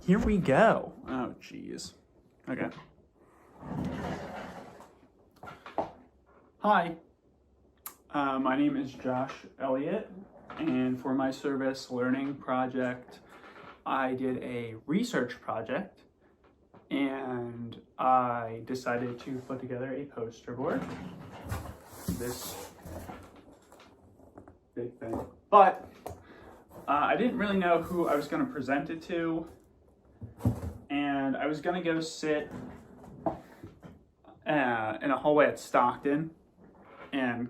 Here we go. Oh, jeez. Okay. Hi. My name is Josh Elliot, and for my service learning project, I did a research project, and I decided to put together a poster board. This big thing. But I didn't really know who I was going to present it to, and I was going to go sit in a hallway at Stockton and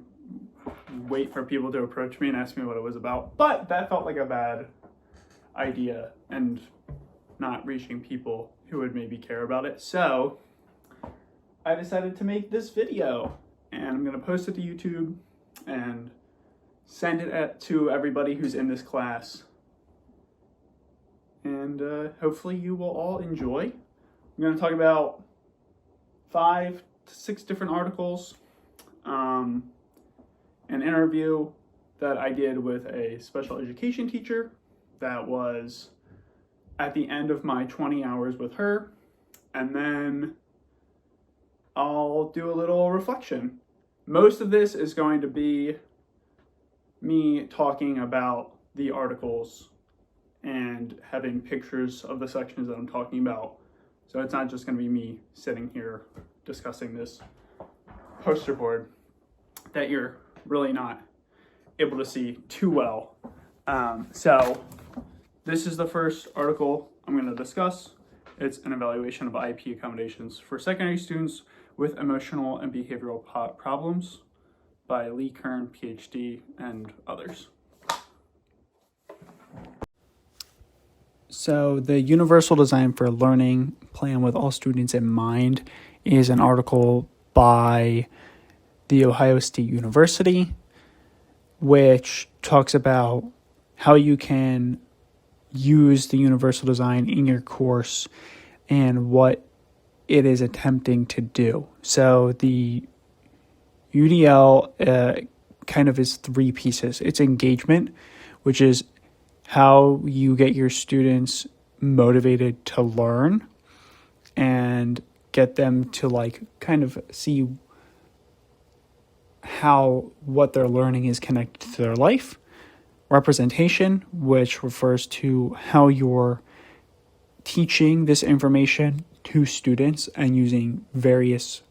wait for people to approach me and ask me what it was about. But that felt like a bad idea and not reaching people who would maybe care about it. So I decided to make this video, and I'm going to post it to YouTube and send it to everybody who's in this class. And hopefully you will all enjoy. I'm going to talk about 5 to 6 different articles, an interview that I did with a special education teacher that was at the end of my 20 hours with her, and then I'll do a little reflection. Most of this is going to be me talking about the articles and having pictures of the sections that I'm talking about. So it's not just going to be me sitting here discussing this poster board that you're really not able to see too well. So this is the first article I'm going to discuss. It's an evaluation of IEP accommodations for secondary students with emotional and behavioral problems by Lee Kern, PhD, and others. So the Universal Design for Learning Plan with All Students in Mind is an article by The Ohio State University, which talks about how you can use the universal design in your course and what it is attempting to do. So the UDL kind of is 3 pieces. It's engagement, which is how you get your students motivated to learn and get them to kind of see how what they're learning is connected to their life. Representation, which refers to how you're teaching this information to students and using various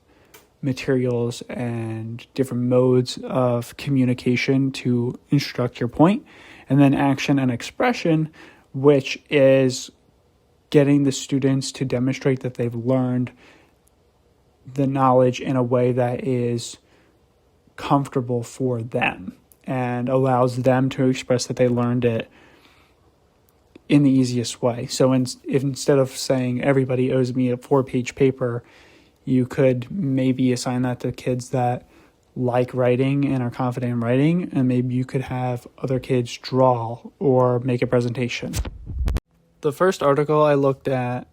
materials and different modes of communication to instruct your point. And then action and expression, which is getting the students to demonstrate that they've learned the knowledge in a way that is comfortable for them and allows them to express that they learned it in the easiest way. So if instead of saying everybody owes me a 4-page paper, you could maybe assign that to kids that like writing and are confident in writing, and maybe you could have other kids draw or make a presentation. The first article I looked at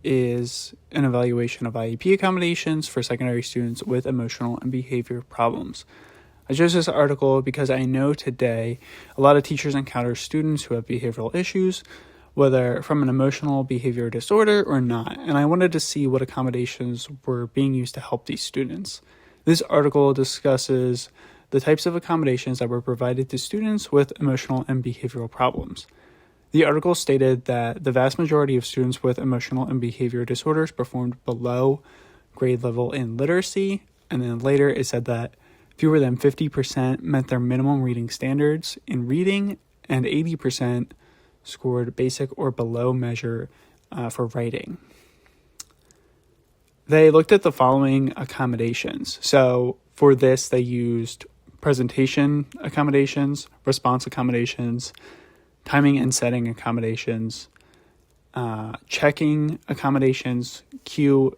is an evaluation of IEP accommodations for secondary students with emotional and behavior problems. I chose this article because I know today a lot of teachers encounter students who have behavioral issues, whether from an emotional behavior disorder or not, and I wanted to see what accommodations were being used to help these students. This article discusses the types of accommodations that were provided to students with emotional and behavioral problems. The article stated that the vast majority of students with emotional and behavior disorders performed below grade level in literacy, and then later it said that fewer than 50% met their minimum reading standards in reading, and 80% scored basic or below measure for writing. They looked at the following accommodations. So for this, they used presentation accommodations, response accommodations, timing and setting accommodations, checking accommodations, cue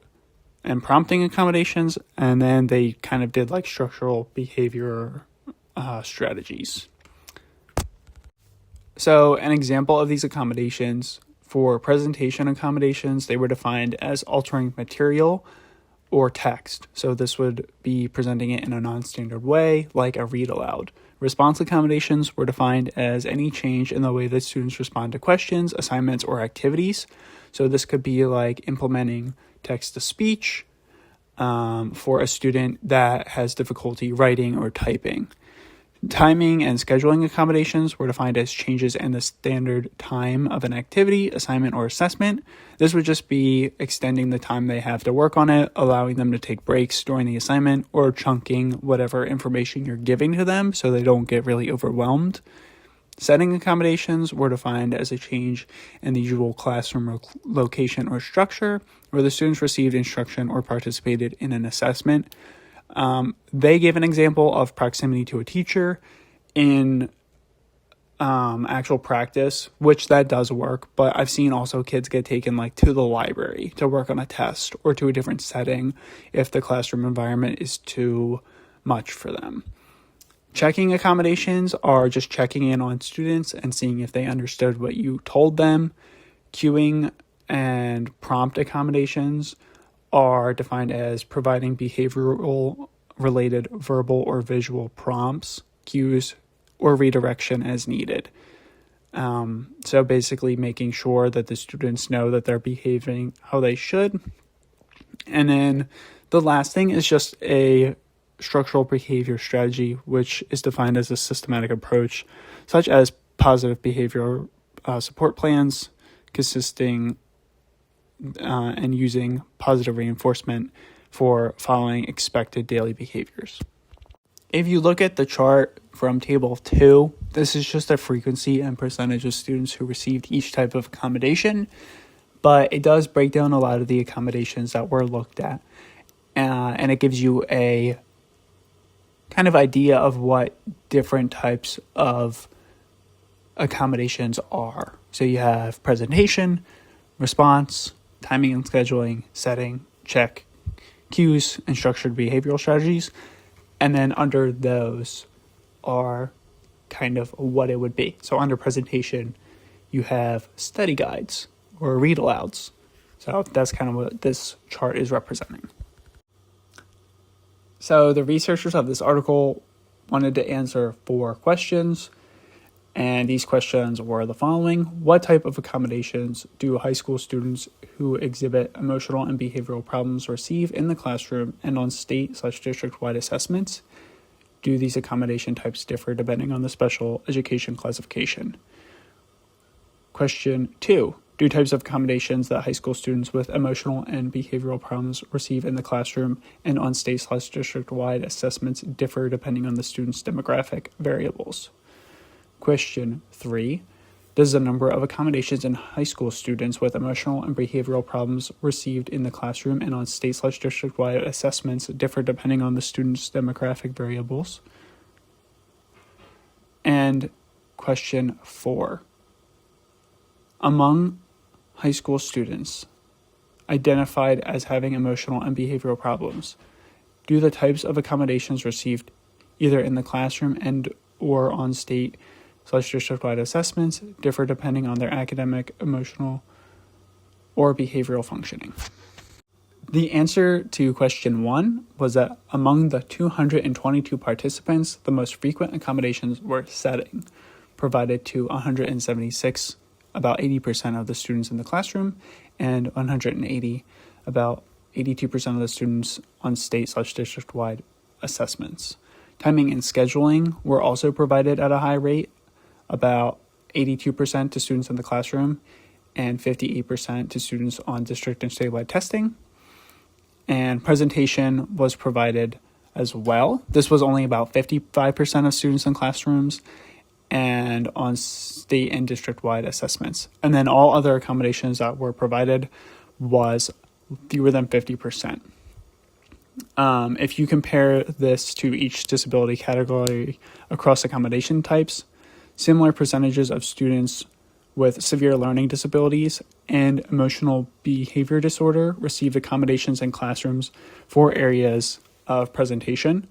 and prompting accommodations, and then they kind of did structural behavior strategies. So an example of these accommodations, for presentation accommodations, they were defined as altering material or text. So this would be presenting it in a non-standard way, like a read aloud, Response accommodations were defined as any change in the way that students respond to questions, assignments, or activities. So this could be like implementing text-to-speech for a student that has difficulty writing or typing. Timing and scheduling accommodations were defined as changes in the standard time of an activity, assignment, or assessment. This would just be extending the time they have to work on it, allowing them to take breaks during the assignment, or chunking whatever information you're giving to them so they don't get really overwhelmed. Setting accommodations were defined as a change in the usual classroom location or structure where the students received instruction or participated in an assessment. They gave an example of proximity to a teacher in actual practice, which that does work, but I've seen also kids get taken like to the library to work on a test or to a different setting if the classroom environment is too much for them. Checking accommodations are just checking in on students and seeing if they understood what you told them. Cueing and prompt accommodations are defined as providing behavioral related verbal or visual prompts, cues, or redirection as needed. So basically making sure that the students know that they're behaving how they should. And then the last thing is just a structural behavior strategy, which is defined as a systematic approach, such as positive behavior support plans, consisting and using positive reinforcement for following expected daily behaviors. If you look at the chart from table 2, this is just a frequency and percentage of students who received each type of accommodation, but it does break down a lot of the accommodations that were looked at, and it gives you a kind of idea of what different types of accommodations are. So you have presentation, response, timing and scheduling, setting, check, cues, and structured behavioral strategies. And then under those are kind of what it would be. So under presentation, you have study guides or read alouds. So that's kind of what this chart is representing. So the researchers of this article wanted to answer 4 questions. And these questions were the following. What type of accommodations do high school students who exhibit emotional and behavioral problems receive in the classroom and on state/district-wide assessments? Do these accommodation types differ depending on the special education classification? Question 2. Do types of accommodations that high school students with emotional and behavioral problems receive in the classroom and on state/district-wide assessments differ depending on the student's demographic variables? Question 3. Does the number of accommodations in high school students with emotional and behavioral problems received in the classroom and on state/district-wide assessments differ depending on the student's demographic variables? And question 4. Among high school students identified as having emotional and behavioral problems, do the types of accommodations received either in the classroom and or on state/district-wide assessments differ depending on their academic, emotional, or behavioral functioning? The answer to question 1 was that among the 222 participants, the most frequent accommodations were setting, provided to 176, about 80% of the students in the classroom, and 180, about 82% of the students on state/district-wide assessments. Timing and scheduling were also provided at a high rate, about 82% to students in the classroom and 58% to students on district and statewide testing. And presentation was provided as well. This was only about 55% of students in classrooms and on state and district-wide assessments. And then all other accommodations that were provided was fewer than 50%. If you compare this to each disability category across accommodation types, similar percentages of students with severe learning disabilities and emotional behavior disorder received accommodations in classrooms for areas of presentation,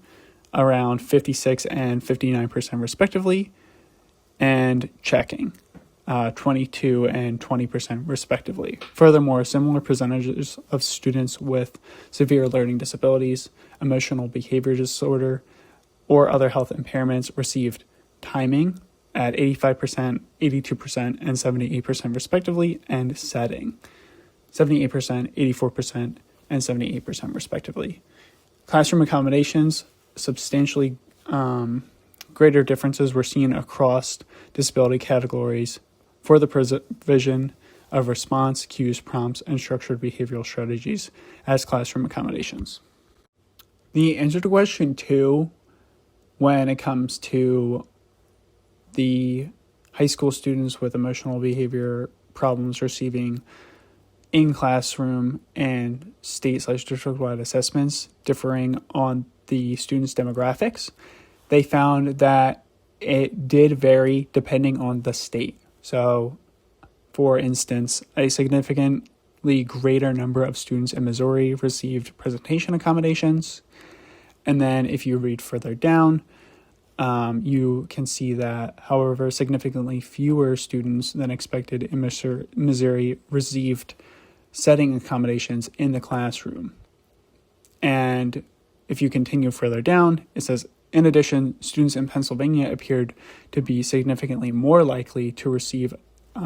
around 56 and 59% respectively, and checking, 22 and 20% respectively. Furthermore, similar percentages of students with severe learning disabilities, emotional behavior disorder, or other health impairments received timing at 85%, 82%, and 78% respectively, and setting, 78%, 84%, and 78% respectively. Classroom accommodations, substantially greater differences were seen across disability categories for the provision of response, cues, prompts, and structured behavioral strategies as classroom accommodations. The answer to question 2, when it comes to the high school students with emotional behavior problems receiving in-classroom and state/district-wide assessments differing on the students' demographics, they found that it did vary depending on the state. So, for instance, a significantly greater number of students in Missouri received presentation accommodations. And then if you read further down, you can see that, however, significantly fewer students than expected in Missouri received setting accommodations in the classroom. And if you continue further down, it says, in addition, students in Pennsylvania appeared to be significantly more likely to receive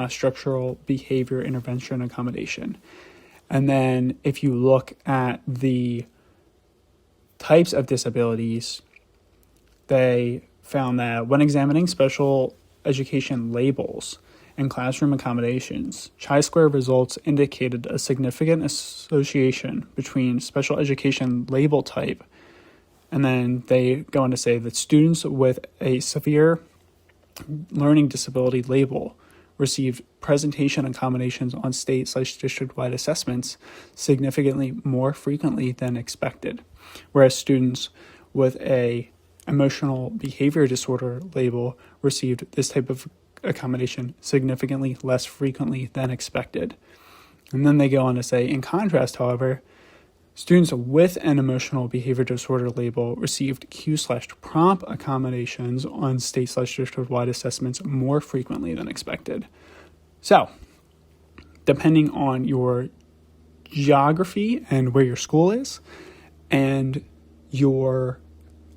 structural behavior intervention accommodation. And then if you look at the types of disabilities, they found that when examining special education labels and classroom accommodations, chi-square results indicated a significant association between special education label type. And then they go on to say that students with a severe learning disability label received presentation accommodations on state/district-wide assessments significantly more frequently than expected, whereas students with a emotional behavior disorder label received this type of accommodation significantly less frequently than expected. And then they go on to say, in contrast, however, students with an emotional behavior disorder label received cue/prompt accommodations on state/district-wide assessments more frequently than expected. So, depending on your geography and where your school is, and your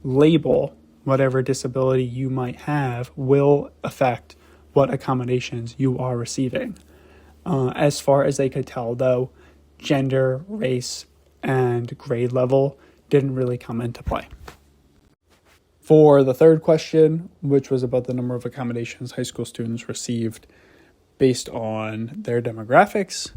label, whatever disability you might have, will affect what accommodations you are receiving. As far as they could tell, though, gender, race, and grade level didn't really come into play. For the third question, which was about the number of accommodations high school students received based on their demographics,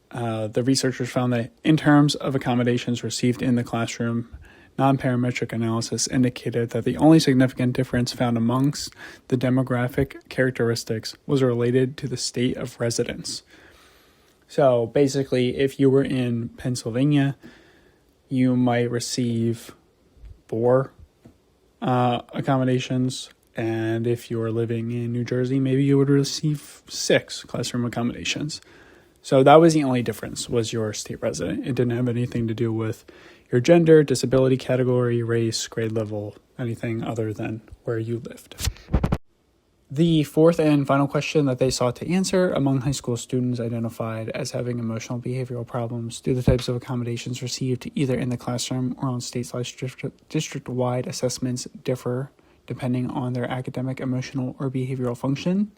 the researchers found that in terms of accommodations received in the classroom, non-parametric analysis indicated that the only significant difference found amongst the demographic characteristics was related to the state of residence. So basically, if you were in Pennsylvania, you might receive 4 accommodations, and if you were living in New Jersey, maybe you would receive 6 classroom accommodations. So that was the only difference, was your state resident. It didn't have anything to do with your gender, disability category, race, grade level, anything other than where you lived. The fourth and final question that they sought to answer among high school students identified as having emotional behavioral problems: do the types of accommodations received either in the classroom or on state/district-wide assessments differ depending on their academic, emotional, or behavioral function?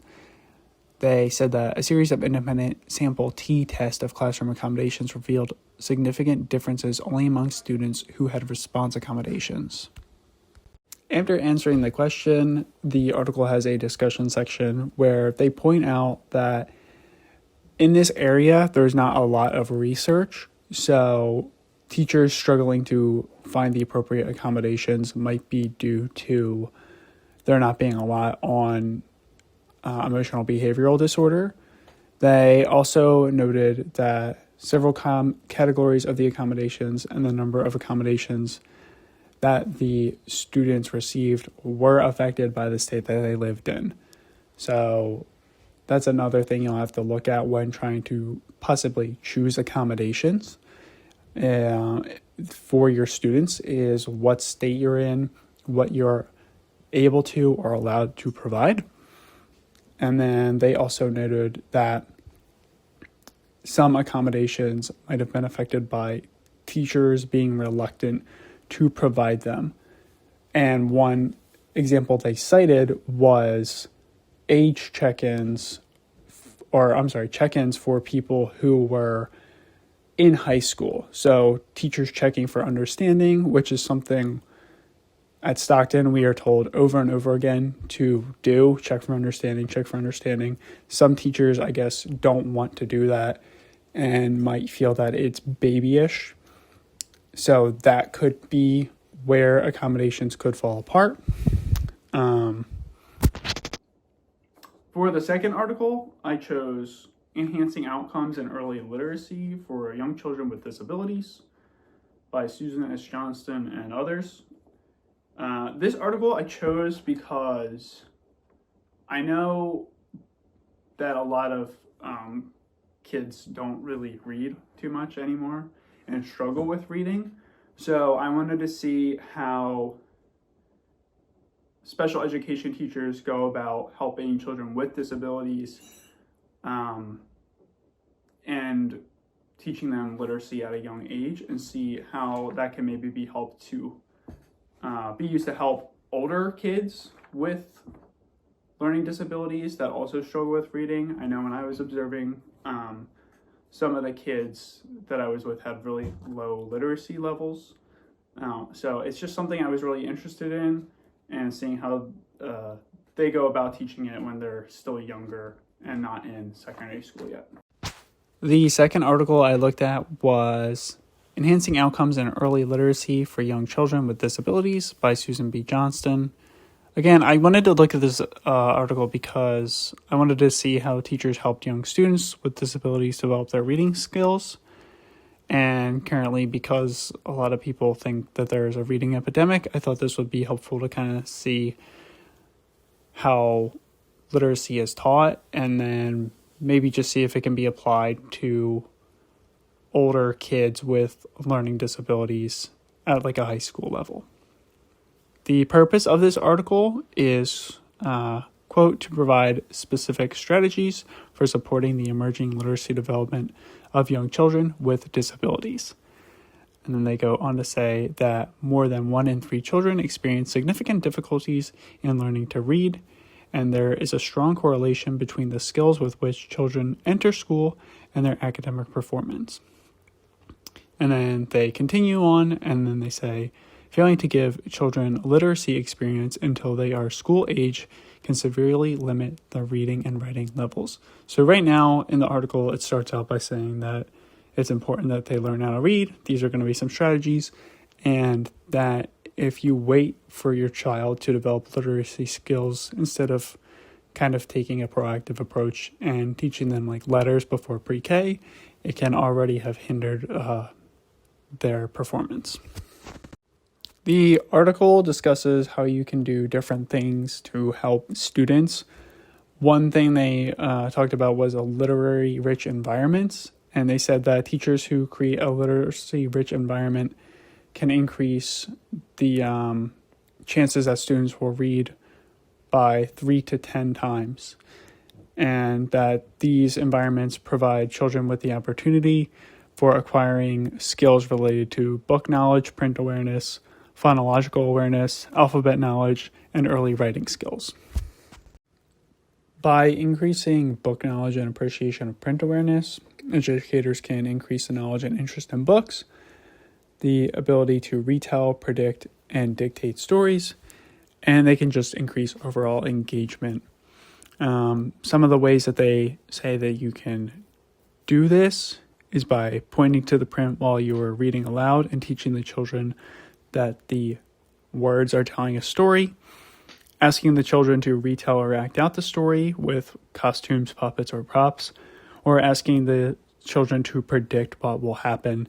They said that a series of independent sample t-tests of classroom accommodations revealed significant differences only among students who had response accommodations. After answering the question, the article has a discussion section where they point out that in this area, there's not a lot of research, so teachers struggling to find the appropriate accommodations might be due to there not being a lot on emotional behavioral disorder. They also noted that several categories of the accommodations and the number of accommodations that the students received were affected by the state that they lived in. So that's another thing you'll have to look at when trying to possibly choose accommodations for your students, is what state you're in, what you're able to or allowed to provide. And then they also noted that some accommodations might have been affected by teachers being reluctant to provide them And one example they cited was age check-ins, check-ins for people who were in high school. So teachers checking for understanding, which is something at Stockton we are told over and over again to do, check for understanding. Some teachers, I guess, don't want to do that and might feel that it's babyish. So that could be where accommodations could fall apart. For the second article, I chose Enhancing Outcomes in Early Literacy for Young Children with Disabilities by Susan S. Johnston and others. This article I chose because I know that a lot of kids don't really read too much anymore and struggle with reading. So I wanted to see how special education teachers go about helping children with disabilities and teaching them literacy at a young age, and see how that can maybe be helped to be used to help older kids with learning disabilities that also struggle with reading. I know when I was observing, some of the kids that I was with had really low literacy levels. So it's just something I was really interested in, and seeing how they go about teaching it when they're still younger and not in secondary school yet. The second article I looked at was Enhancing Outcomes in Early Literacy for Young Children with Disabilities by Susan B. Johnston. Again, I wanted to look at this article because I wanted to see how teachers helped young students with disabilities develop their reading skills. And currently, because a lot of people think that there is a reading epidemic, I thought this would be helpful to kind of see how literacy is taught, and then maybe just see if it can be applied to older kids with learning disabilities at like a high school level. The purpose of this article is, quote, to provide specific strategies for supporting the emerging literacy development of young children with disabilities. And then they go on to say that more than 1 in 3 children experience significant difficulties in learning to read, and there is a strong correlation between the skills with which children enter school and their academic performance. And then they continue on, and then they say, failing to give children literacy experience until they are school age can severely limit the reading and writing levels. So right now in the article, it starts out by saying that it's important that they learn how to read. These are going to be some strategies, and that if you wait for your child to develop literacy skills instead of kind of taking a proactive approach and teaching them like letters before pre-K, it can already have hindered their performance. The article discusses how you can do different things to help students. One thing they talked about was a literary-rich environment, and they said that teachers who create a literacy-rich environment can increase the chances that students will read by 3 to 10 times, and that these environments provide children with the opportunity for acquiring skills related to book knowledge, print awareness, phonological awareness, alphabet knowledge, and early writing skills. By increasing book knowledge and appreciation of print awareness, educators can increase the knowledge and interest in books, the ability to retell, predict, and dictate stories, and they can just increase overall engagement. Some of the ways that they say that you can do this is by pointing to the print while you are reading aloud and teaching the children that the words are telling a story, asking the children to retell or act out the story with costumes, puppets, or props, or asking the children to predict what will happen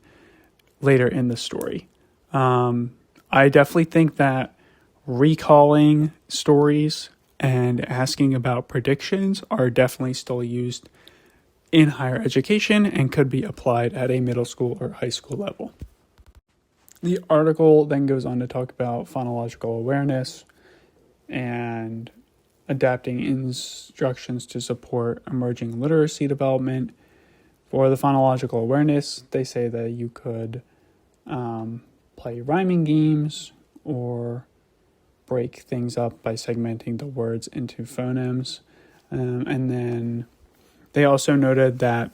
later in the story. I definitely think that recalling stories and asking about predictions are definitely still used in higher education and could be applied at a middle school or high school level. The article then goes on to talk about phonological awareness and adapting instructions to support emerging literacy development. For the phonological awareness, they say that you could play rhyming games or break things up by segmenting the words into phonemes. And then they also noted that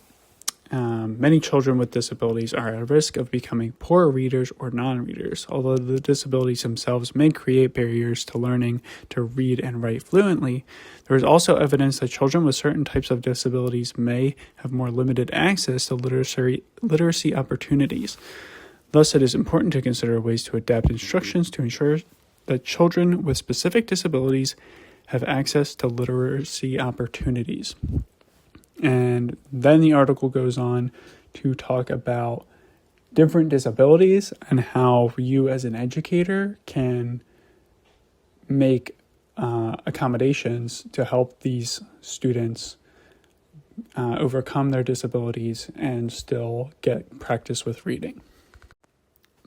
many children with disabilities are at risk of becoming poor readers or non-readers. Although the disabilities themselves may create barriers to learning to read and write fluently, there is also evidence that children with certain types of disabilities may have more limited access to literacy opportunities. Thus, it is important to consider ways to adapt instructions to ensure that children with specific disabilities have access to literacy opportunities. And then the article goes on to talk about different disabilities and how you as an educator can make accommodations to help these students overcome their disabilities and still get practice with reading.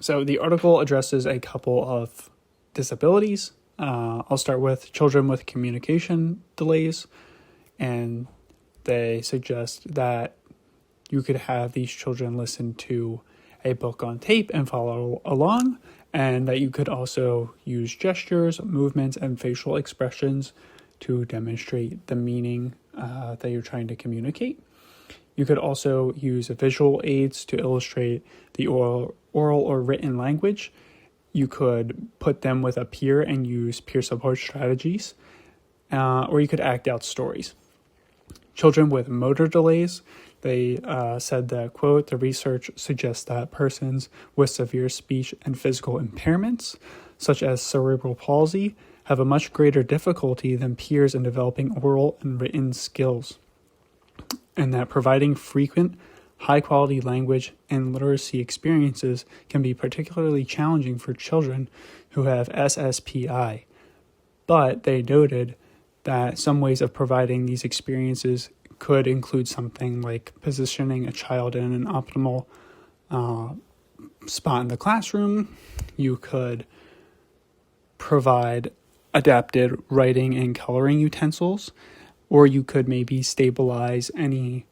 So the article addresses a couple of disabilities. I'll start with children with communication delays, and they suggest that you could have these children listen to a book on tape and follow along, and that you could also use gestures, movements, and facial expressions to demonstrate the meaning that you're trying to communicate. You could also use visual aids to illustrate the oral or written language. You could put them with a peer and use peer support strategies, or you could act out stories. Children with motor delays, they said that, quote, the research suggests that persons with severe speech and physical impairments, such as cerebral palsy, have a much greater difficulty than peers in developing oral and written skills, and that providing frequent, high-quality language and literacy experiences can be particularly challenging for children who have SSPI. But they noted that some ways of providing these experiences could include something like positioning a child in an optimal spot in the classroom. You could provide adapted writing and coloring utensils, or you could maybe stabilize any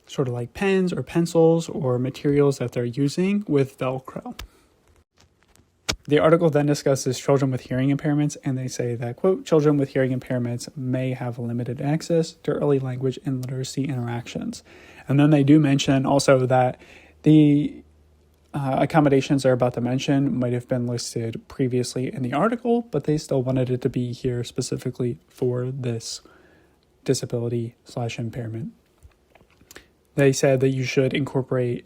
sort of like pens or pencils or materials that they're using with Velcro. The article then discusses children with hearing impairments, and they say that, quote, children with hearing impairments may have limited access to early language and literacy interactions. And then they do mention also that the accommodations they're about to mention might have been listed previously in the article, but they still wanted it to be here specifically for this disability/impairment. They said that you should incorporate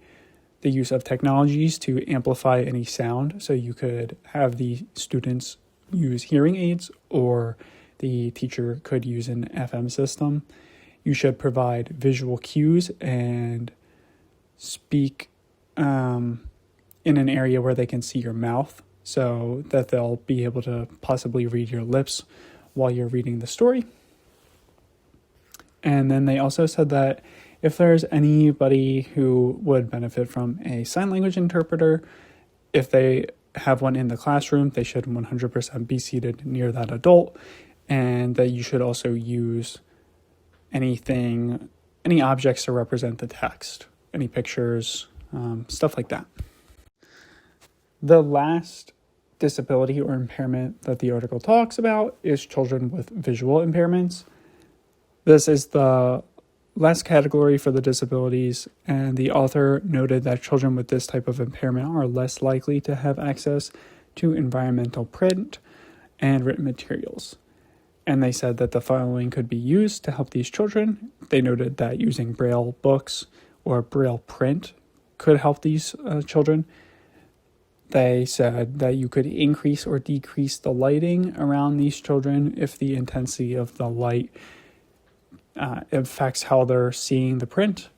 the use of technologies to amplify any sound. So you could have the students use hearing aids, or the teacher could use an FM system. You should provide visual cues and speak in an area where they can see your mouth, so that they'll be able to possibly read your lips while you're reading the story. And then they also said that if there's anybody who would benefit from a sign language interpreter, if they have one in the classroom, they should 100% be seated near that adult, and that you should also use any objects to represent the text, any pictures, stuff like that. The last disability or impairment that the article talks about is children with visual impairments. This is the last category for the disabilities, and the author noted that children with this type of impairment are less likely to have access to environmental print and written materials. And they said that the following could be used to help these children. They noted that using Braille books or Braille print could help these children. They said that you could increase or decrease the lighting around these children if the intensity of the light affects how they're seeing the print.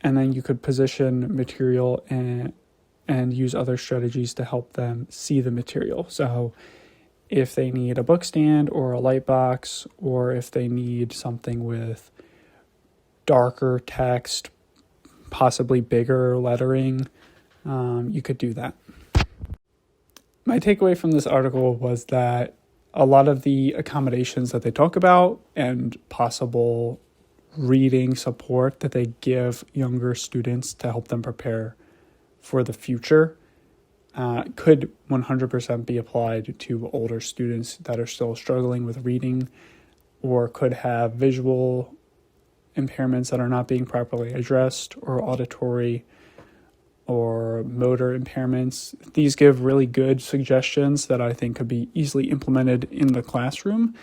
And then you could position material and use other strategies to help them see the material. So if they need a book stand or a light box, or if they need something with darker text, possibly bigger lettering, you could do that. My takeaway from this article was that a lot of the accommodations that they talk about and possible reading support that they give younger students to help them prepare for the future could 100% be applied to older students that are still struggling with reading or could have visual impairments that are not being properly addressed, or auditory or motor impairments. These give really good suggestions that I think could be easily implemented in the classroom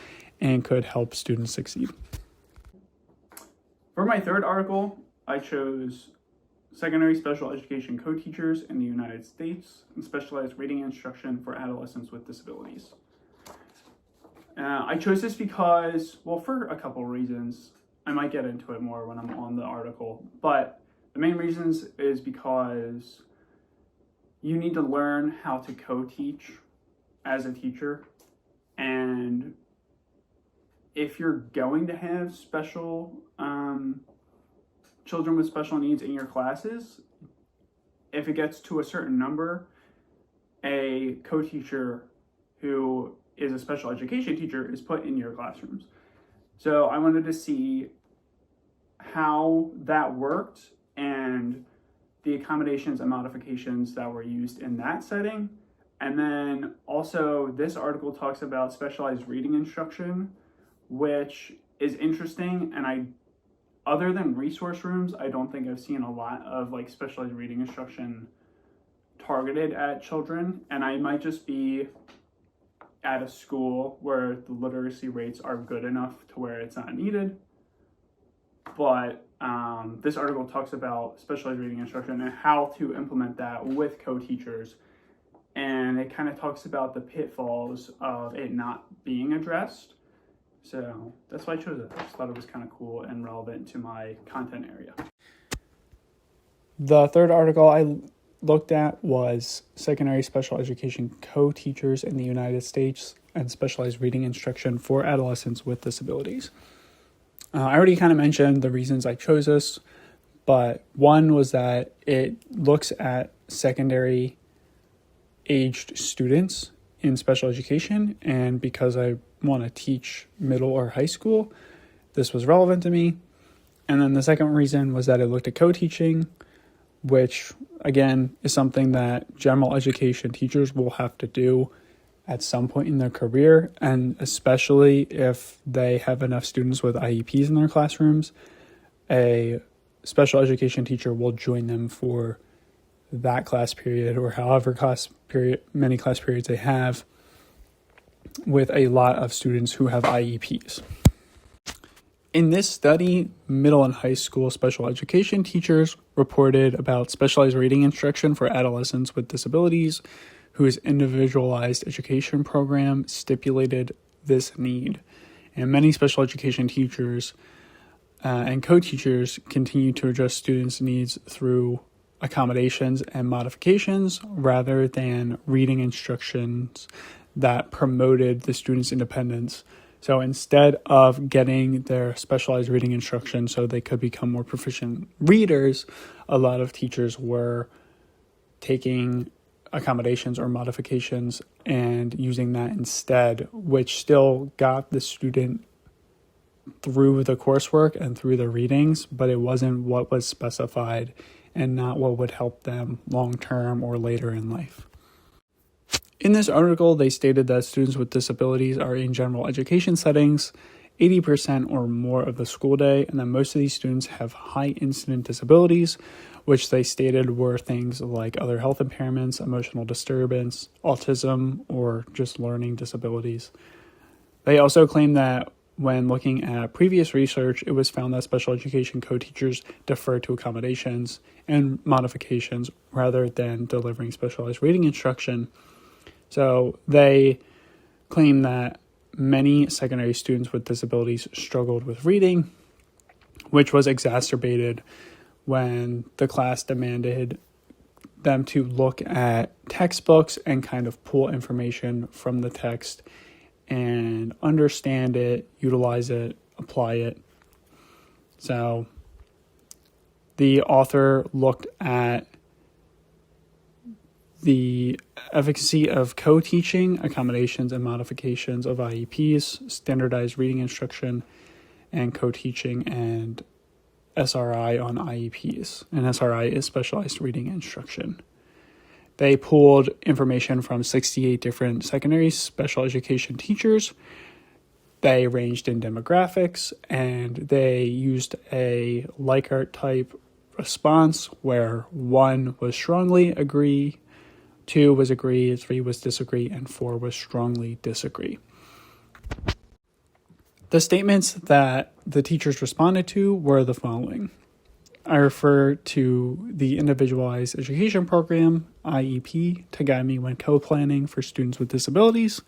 and could help students succeed. For my third article, I chose secondary special education co-teachers in the United States and specialized reading instruction for adolescents with disabilities. I chose this because, well, for a couple reasons. I might get into it more when I'm on the article, but the main reasons is because you need to learn how to co-teach as a teacher, and if you're going to have special children with special needs in your classes, if it gets to a certain number, a co-teacher who is a special education teacher is put in your classrooms. So I wanted to see how that worked and the accommodations and modifications that were used in that setting. And then also this article talks about specialized reading instruction, which is interesting. And other than resource rooms, I don't think I've seen a lot of like specialized reading instruction targeted at children. And I might just be at a school where the literacy rates are good enough to where it's not needed. But this article talks about specialized reading instruction and how to implement that with co-teachers. And it kind of talks about the pitfalls of it not being addressed. So that's why I chose it. I just thought it was kind of cool and relevant to my content area. The third article I looked at was secondary special education co-teachers in the United States and specialized reading instruction for adolescents with disabilities. I already kind of mentioned the reasons I chose this, but one was that it looks at secondary aged students in special education, and because I want to teach middle or high school, this was relevant to me. And then the second reason was that it looked at co-teaching, which again is something that general education teachers will have to do at some point in their career, and especially if they have enough students with IEPs in their classrooms, a special education teacher will join them for that class period or however many class periods they have with a lot of students who have IEPs. In this study, middle and high school special education teachers reported about specialized reading instruction for adolescents with disabilities whose individualized education program stipulated this need. And many special education teachers and co-teachers continue to address students' needs through accommodations and modifications rather than reading instructions that promoted the students' independence. So instead of getting their specialized reading instruction so they could become more proficient readers, a lot of teachers were taking accommodations or modifications and using that instead, which still got the student through the coursework and through the readings, but it wasn't what was specified and not what would help them long term or later in life. In this article, they stated that students with disabilities are in general education settings 80% or more of the school day, and that most of these students have high incident disabilities, which they stated were things like other health impairments, emotional disturbance, autism, or just learning disabilities. They also claim that when looking at previous research, it was found that special education co-teachers defer to accommodations and modifications rather than delivering specialized reading instruction. So they claim that many secondary students with disabilities struggled with reading, which was exacerbated when the class demanded them to look at textbooks and kind of pull information from the text and understand it, utilize it, apply it. So the author looked at the efficacy of co-teaching, accommodations and modifications of IEPs, standardized reading instruction, and co-teaching and SRI on IEPs. And SRI is specialized reading instruction. They pulled information from 68 different secondary special education teachers. They ranged in demographics, and they used a Likert type response where 1 was strongly agree, 2 was agree, 3 was disagree, and 4 was strongly disagree. The statements that the teachers responded to were the following. I refer to the Individualized Education Program, IEP, to guide me when co-planning for students with disabilities.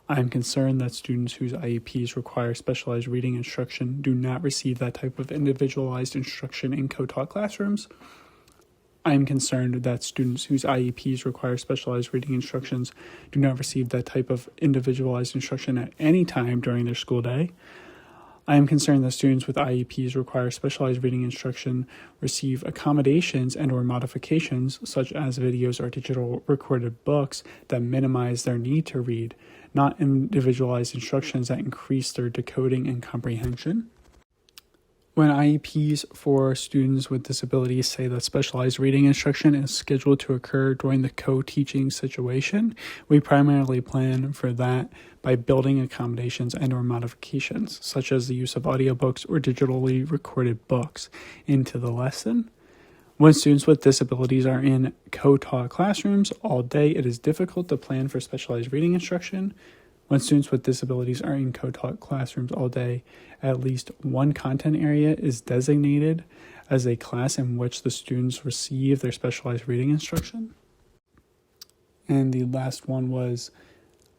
I am concerned that students whose IEPs require specialized reading instruction do not receive that type of individualized instruction in co-taught classrooms. I am concerned that students whose IEPs require specialized reading instructions do not receive that type of individualized instruction at any time during their school day. I am concerned that students with IEPs require specialized reading instruction receive accommodations and/or modifications such as videos or digital recorded books that minimize their need to read, not individualized instructions that increase their decoding and comprehension. When IEPs for students with disabilities say that specialized reading instruction is scheduled to occur during the co-teaching situation, we primarily plan for that by building accommodations and/or modifications, such as the use of audiobooks or digitally recorded books, into the lesson. When students with disabilities are in co-taught classrooms all day, it is difficult to plan for specialized reading instruction. When students with disabilities are in co-taught classrooms all day, at least one content area is designated as a class in which the students receive their specialized reading instruction. And the last one was,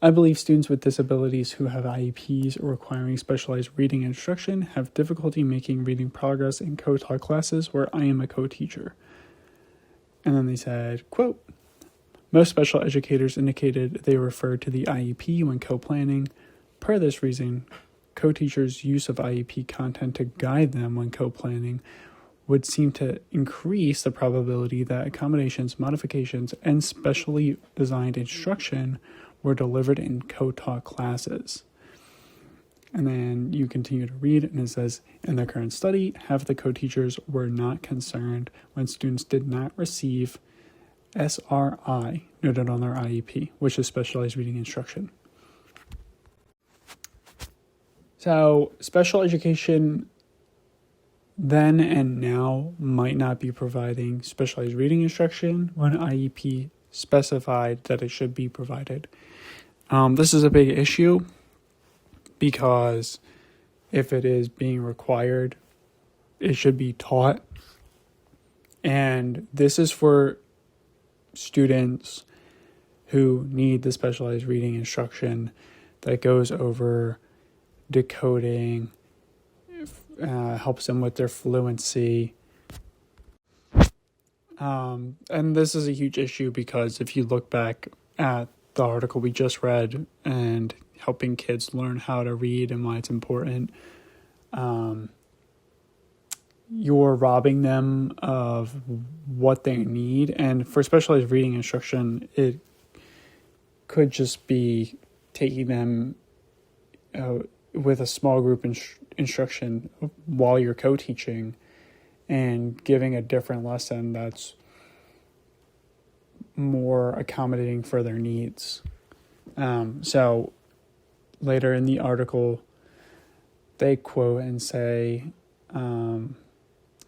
I believe students with disabilities who have IEPs requiring specialized reading instruction have difficulty making reading progress in co-taught classes where I am a co-teacher. And then they said, quote, most special educators indicated they refer to the IEP when co-planning. Per this reason, co-teachers' use of IEP content to guide them when co-planning would seem to increase the probability that accommodations, modifications, and specially designed instruction were delivered in co-taught classes. And then you continue to read, and it says, in the current study, half the co-teachers were not concerned when students did not receive SRI noted on their IEP, which is specialized reading instruction. So special education then and now might not be providing specialized reading instruction when IEP specified that it should be provided. This is a big issue because if it is being required, it should be taught. And this is for students who need the specialized reading instruction that goes over decoding, helps them with their fluency. And this is a huge issue because if you look back at the article we just read and helping kids learn how to read and why it's important, you're robbing them of what they need. And for specialized reading instruction, it could just be taking them with a small group instruction while you're co-teaching and giving a different lesson that's more accommodating for their needs. So later in the article, they quote and say,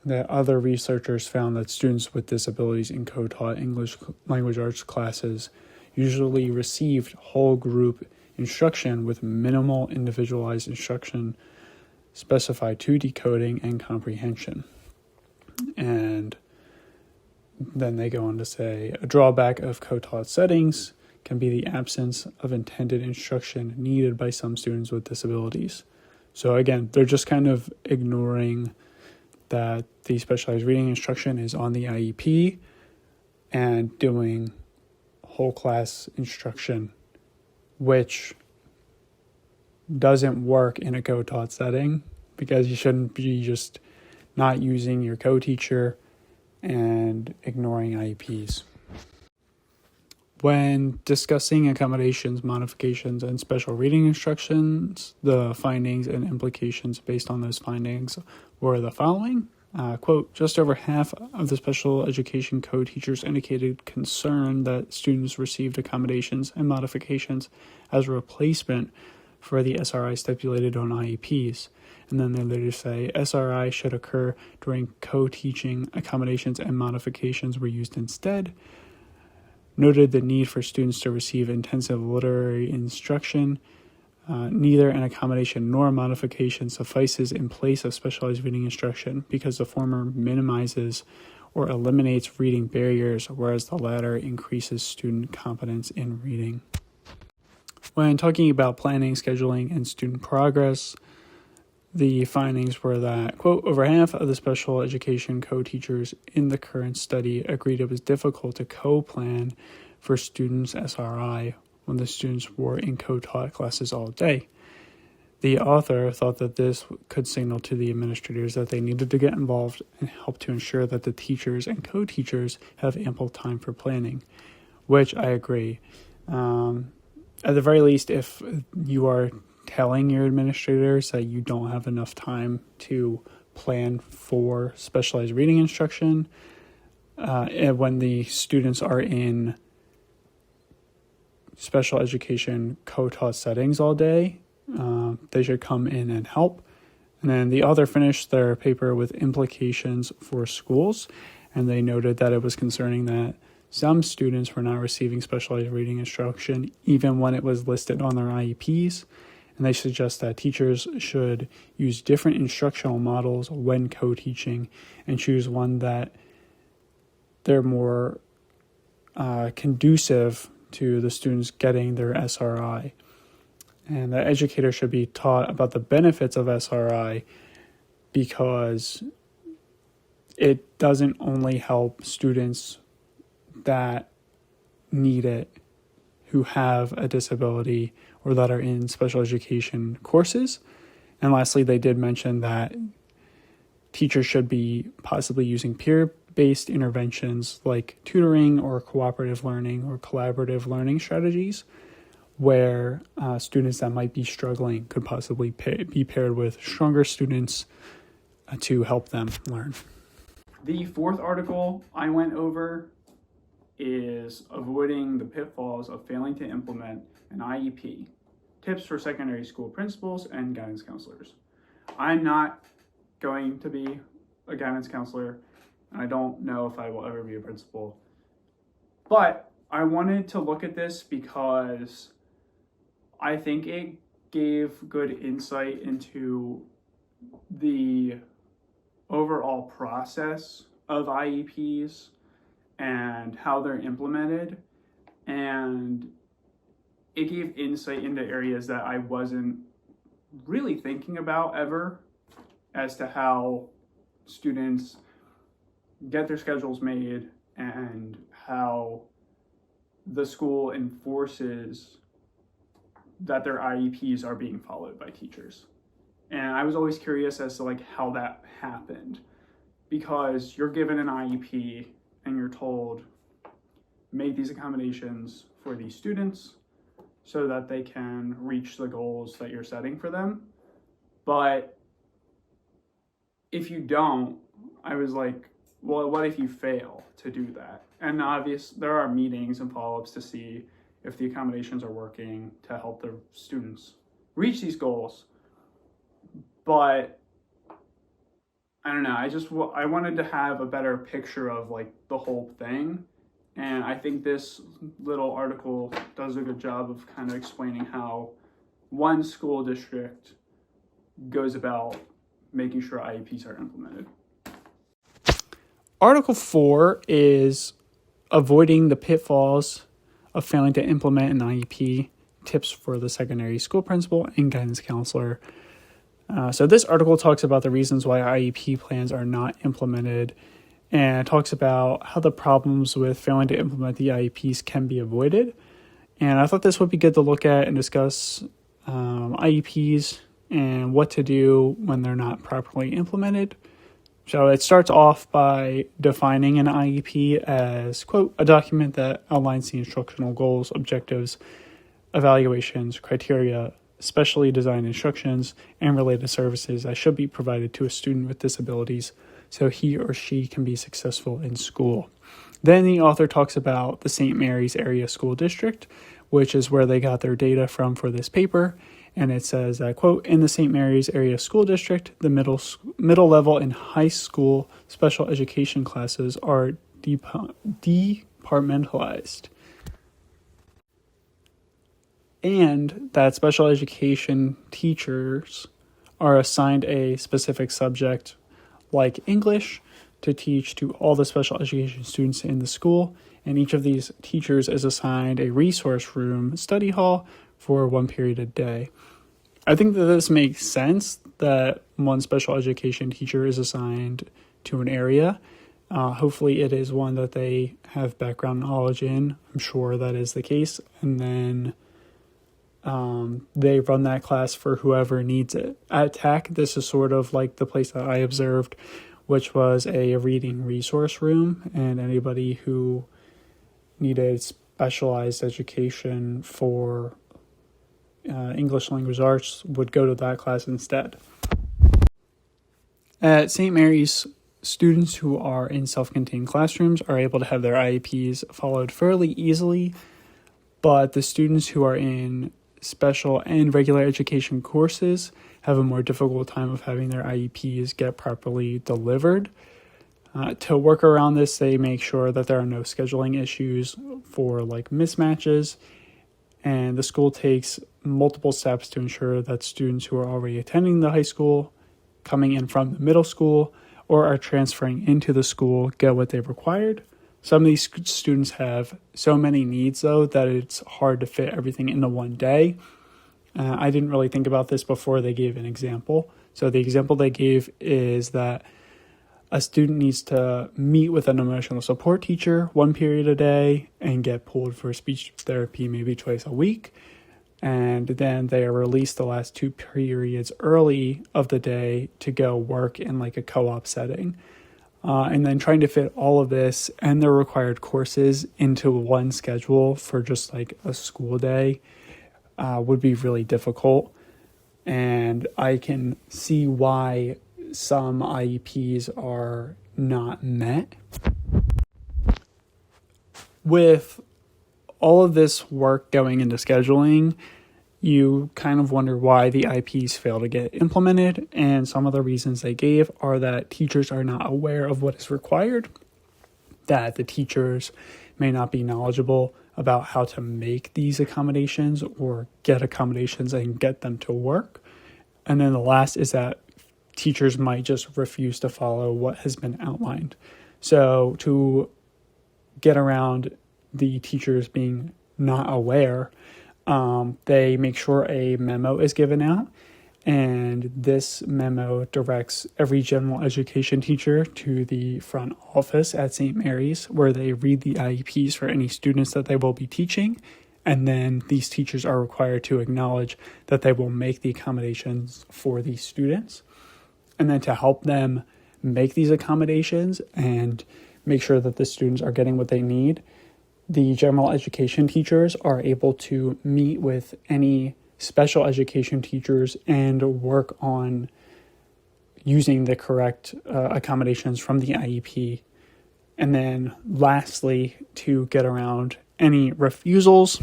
that other researchers found that students with disabilities in co-taught English language arts classes usually received whole group instruction with minimal individualized instruction specified to decoding and comprehension. And then they go on to say, a drawback of co-taught settings can be the absence of intended instruction needed by some students with disabilities. So again, they're just kind of ignoring that the specialized reading instruction is on the IEP and doing whole class instruction, which doesn't work in a co-taught setting because you shouldn't be just not using your co-teacher and ignoring IEPs. When discussing accommodations, modifications, and special reading instructions, the findings and implications based on those findings were the following. quote, just over half of the special education co-teachers indicated concern that students received accommodations and modifications as a replacement for the SRI stipulated on IEPs. And then they later say SRI should occur during co-teaching. Accommodations and modifications were used instead. Noted the need for students to receive intensive literary instruction. Neither an accommodation nor a modification suffices in place of specialized reading instruction because the former minimizes or eliminates reading barriers, whereas the latter increases student competence in reading. When talking about planning, scheduling, and student progress, the findings were that, quote, over half of the special education co-teachers in the current study agreed it was difficult to co-plan for students' SRI when the students were in co-taught classes all day. The author thought that this could signal to the administrators that they needed to get involved and help to ensure that the teachers and co-teachers have ample time for planning, which I agree. At the very least, if you are telling your administrators that you don't have enough time to plan for specialized reading instruction, and when the students are in special education co-taught settings all day, they should come in and help. And then the author finished their paper with implications for schools, and they noted that it was concerning that some students were not receiving specialized reading instruction even when it was listed on their IEPs. And they suggest that teachers should use different instructional models when co-teaching and choose one that they're more conducive to the students getting their SRI. And that educators should be taught about the benefits of SRI because it doesn't only help students that need it, who have a disability or that are in special education courses. And lastly, they did mention that teachers should be possibly using peer-based interventions like tutoring or cooperative learning or collaborative learning strategies, where students that might be struggling could possibly be paired with stronger students to help them learn. The fourth article I went over is avoiding the pitfalls of failing to implement an IEP, tips for secondary school principals and guidance counselors. I'm not going to be a guidance counselor, and I don't know if I will ever be a principal, but I wanted to look at this because I think it gave good insight into the overall process of IEPs and how they're implemented, and it gave insight into areas that I wasn't really thinking about ever, as to how students get their schedules made and how the school enforces that their IEPs are being followed by teachers. And I was always curious as to like how that happened, because you're given an IEP and you're told, make these accommodations for these students so that they can reach the goals that you're setting for them. But if you don't, I was like, well, what if you fail to do that? And there are meetings and follow-ups to see if the accommodations are working to help the students reach these goals. But I don't know, I wanted to have a better picture of like the whole thing. And I think this little article does a good job of kind of explaining how one school district goes about making sure IEPs are implemented. Article 4 is avoiding the pitfalls of failing to implement an IEP, tips for the secondary school principal and guidance counselor. So this article talks about the reasons why IEP plans are not implemented, and talks about how the problems with failing to implement the IEPs can be avoided. And I thought this would be good to look at and discuss IEPs and what to do when they're not properly implemented. So it starts off by defining an IEP as, quote, a document that outlines the instructional goals, objectives, evaluations, criteria, specially designed instructions, and related services that should be provided to a student with disabilities so he or she can be successful in school. Then the author talks about the St. Mary's Area School District, which is where they got their data from for this paper. And it says that, quote, in the St. Mary's Area School District, the middle level and high school special education classes are departmentalized. And that special education teachers are assigned a specific subject like English to teach to all the special education students in the school. And each of these teachers is assigned a resource room study hall for 1 period a day. I think that this makes sense that one special education teacher is assigned to an area. Hopefully it is one that they have background knowledge in. I'm sure that is the case. And then they run that class for whoever needs it. At TAC, this is sort of like the place that I observed, which was a reading resource room, and anybody who needed specialized education for English language arts would go to that class instead. At St. Mary's, students who are in self-contained classrooms are able to have their IEPs followed fairly easily, but the students who are in special and regular education courses have a more difficult time of having their IEPs get properly delivered. To work around this, they make sure that there are no scheduling issues for like mismatches, and the school takes multiple steps to ensure that students who are already attending the high school, coming in from the middle school, or are transferring into the school get what they've required. Some of these students have so many needs, though, that it's hard to fit everything into one day. I didn't really think about this before they gave an example. So the example they gave is that a student needs to meet with an emotional support teacher 1 period a day and get pulled for speech therapy maybe twice a week. And then they are released the last 2 periods early of the day to go work in like a co-op setting. And then trying to fit all of this and the required courses into one schedule for just like a school day would be really difficult. And I can see why some IEPs are not met. With all of this work going into scheduling, you kind of wonder why the IEPs fail to get implemented, and some of the reasons they gave are that teachers are not aware of what is required, that the teachers may not be knowledgeable about how to make these accommodations or get accommodations and get them to work. And then the last is that teachers might just refuse to follow what has been outlined. So to get around the teachers being not aware, they make sure a memo is given out, and this memo directs every general education teacher to the front office at St. Mary's, where they read the IEPs for any students that they will be teaching, and then these teachers are required to acknowledge that they will make the accommodations for these students. And then to help them make these accommodations and make sure that the students are getting what they need, the general education teachers are able to meet with any special education teachers and work on using the correct accommodations from the IEP. And then lastly, to get around any refusals,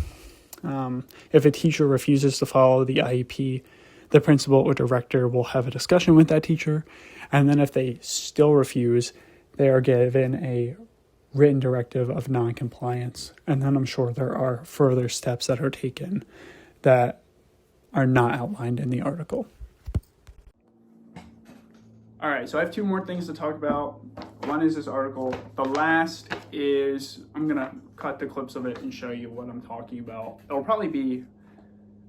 if a teacher refuses to follow the IEP, the principal or director will have a discussion with that teacher. And then if they still refuse, they are given a written directive of non-compliance. And then I'm sure there are further steps that are taken that are not outlined in the article. All right, so I have 2 more things to talk about. One is this article. The last is, I'm gonna cut the clips of it and show you what I'm talking about. It'll probably be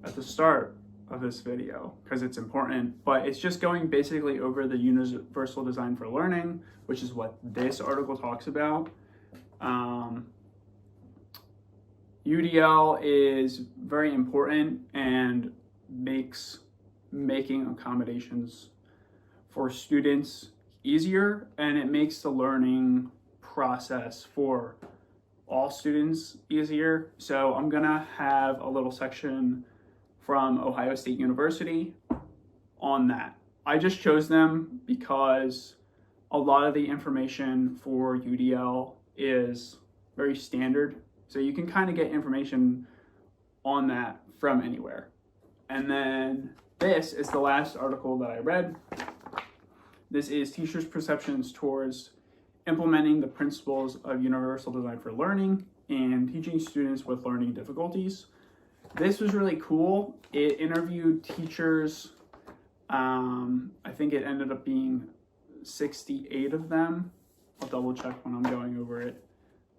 at the start of this video because it's important, but it's just going basically over the universal design for learning, which is what this article talks about. UDL is very important and makes making accommodations for students easier, and it makes the learning process for all students easier. So I'm gonna have a little section from Ohio State University on that. I just chose them because a lot of the information for UDL is very standard. So you can kind of get information on that from anywhere. And then this is the last article that I read. This is Teachers' Perceptions Towards Implementing the Principles of Universal Design for Learning and Teaching Students with Learning Difficulties. This was really cool. It interviewed teachers. I think it ended up being 68 of them. I'll double check when I'm going over it.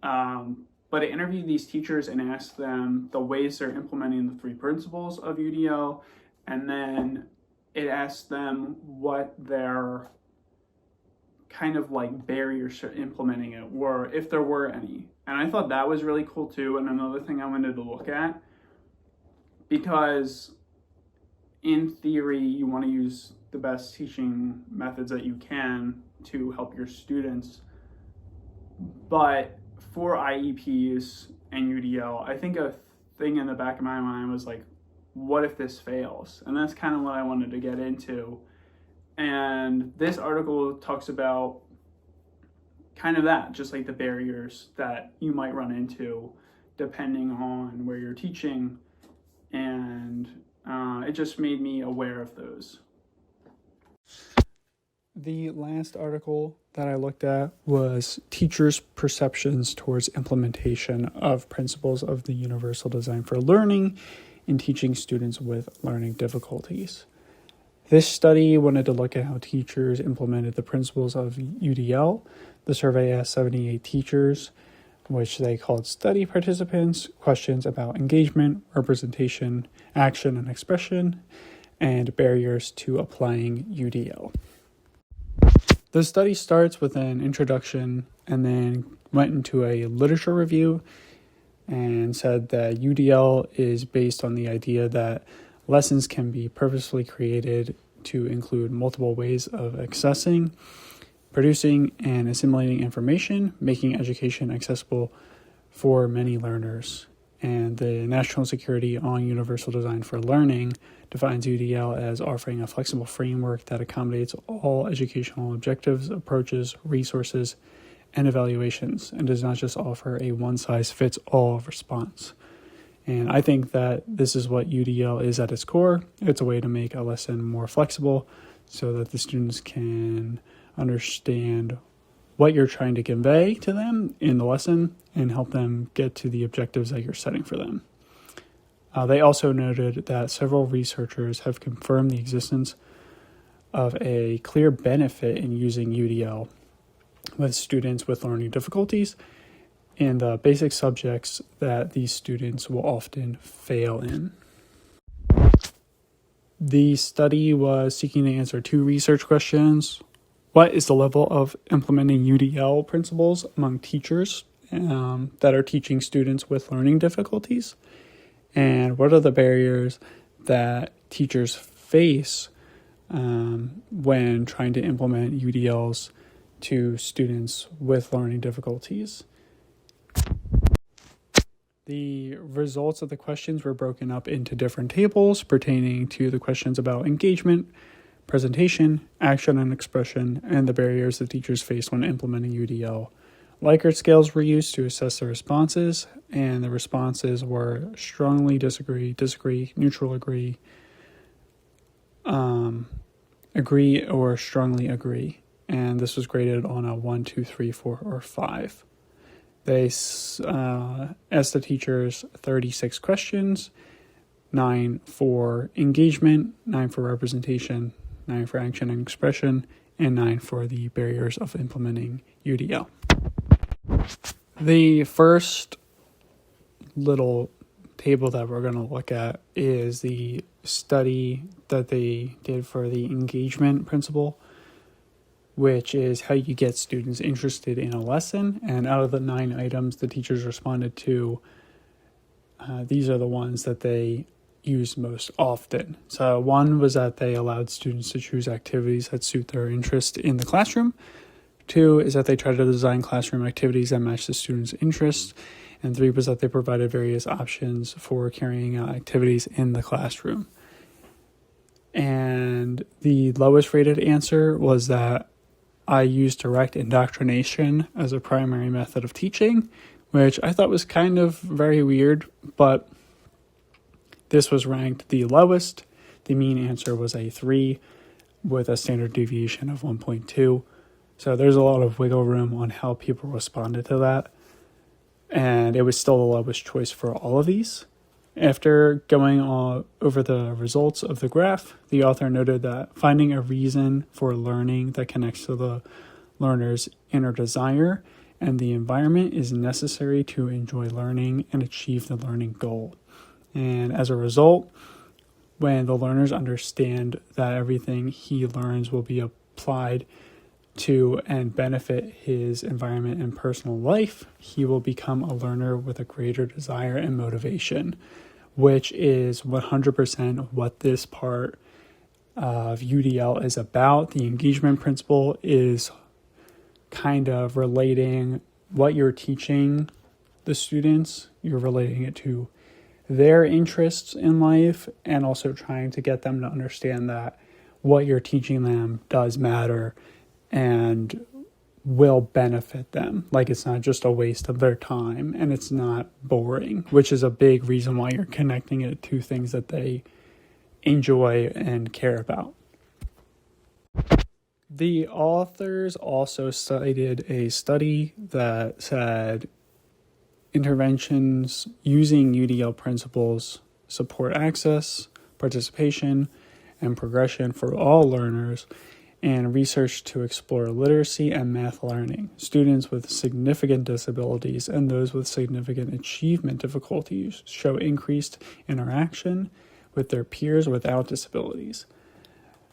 But it interviewed these teachers and asked them the ways they're implementing the 3 principles of UDL. And then it asked them what their kind of like barriers to implementing it were, if there were any. And I thought that was really cool too. And another thing I wanted to look at, because in theory, you want to use the best teaching methods that you can to help your students. But for IEPs and UDL, I think a thing in the back of my mind was like, what if this fails? And that's kind of what I wanted to get into. And this article talks about kind of that, just like the barriers that you might run into depending on where you're teaching. And it just made me aware of those. The last article that I looked at was Teachers' Perceptions Towards Implementation of Principles of the Universal Design for Learning in Teaching Students with Learning Difficulties. This study wanted to look at how teachers implemented the principles of UDL. The survey asked 78 teachers, which they called study participants, questions about engagement, representation, action and expression, and barriers to applying UDL. The study starts with an introduction and then went into a literature review and said that UDL is based on the idea that lessons can be purposefully created to include multiple ways of accessing, producing, and assimilating information, making education accessible for many learners. And the National Security on Universal Design for Learning defines UDL as offering a flexible framework that accommodates all educational objectives, approaches, resources, and evaluations, and does not just offer a one-size-fits-all response. And I think that this is what UDL is at its core. It's a way to make a lesson more flexible so that the students can understand what you're trying to convey to them in the lesson and help them get to the objectives that you're setting for them. They also noted that several researchers have confirmed the existence of a clear benefit in using UDL with students with learning difficulties in the basic subjects that these students will often fail in. The study was seeking to answer 2 research questions. What is the level of implementing UDL principles among teachers that are teaching students with learning difficulties? And what are the barriers that teachers face when trying to implement UDLs to students with learning difficulties? The results of the questions were broken up into different tables pertaining to the questions about engagement, presentation, action and expression, and the barriers that teachers face when implementing UDL. Likert scales were used to assess the responses, and the responses were strongly disagree, neutral agree, agree, or strongly agree. And this was graded on a 1, 2, 3, 4, or 5. They asked the teachers 36 questions, 9 for engagement, 9 for representation, 9 for action and expression, and 9 for the barriers of implementing UDL. The first little table that we're going to look at is the study that they did for the engagement principle, which is how you get students interested in a lesson. And out of the 9 items the teachers responded to, these are the ones that they used most often. So one was that they allowed students to choose activities that suit their interest in the classroom. 2 is that they tried to design classroom activities that match the students' interests. And 3 was that they provided various options for carrying out activities in the classroom. And the lowest rated answer was that I used direct indoctrination as a primary method of teaching, which I thought was kind of very weird, but this was ranked the lowest. The mean answer was a 3 with a standard deviation of 1.2. So there's a lot of wiggle room on how people responded to that. And it was still the lowest choice for all of these. After going over the results of the graph, the author noted that finding a reason for learning that connects to the learner's inner desire and the environment is necessary to enjoy learning and achieve the learning goal. And as a result, when the learners understand that everything he learns will be applied to and benefit his environment and personal life, he will become a learner with a greater desire and motivation, which is 100% what this part of UDL is about. The engagement principle is kind of relating what you're teaching the students, you're relating it to their interests in life, and also trying to get them to understand that what you're teaching them does matter and will benefit them. Like, it's not just a waste of their time and it's not boring, which is a big reason why you're connecting it to things that they enjoy and care about. The authors also cited a study that said interventions using UDL principles support access, participation, and progression for all learners, and research to explore literacy and math learning. Students with significant disabilities and those with significant achievement difficulties show increased interaction with their peers without disabilities.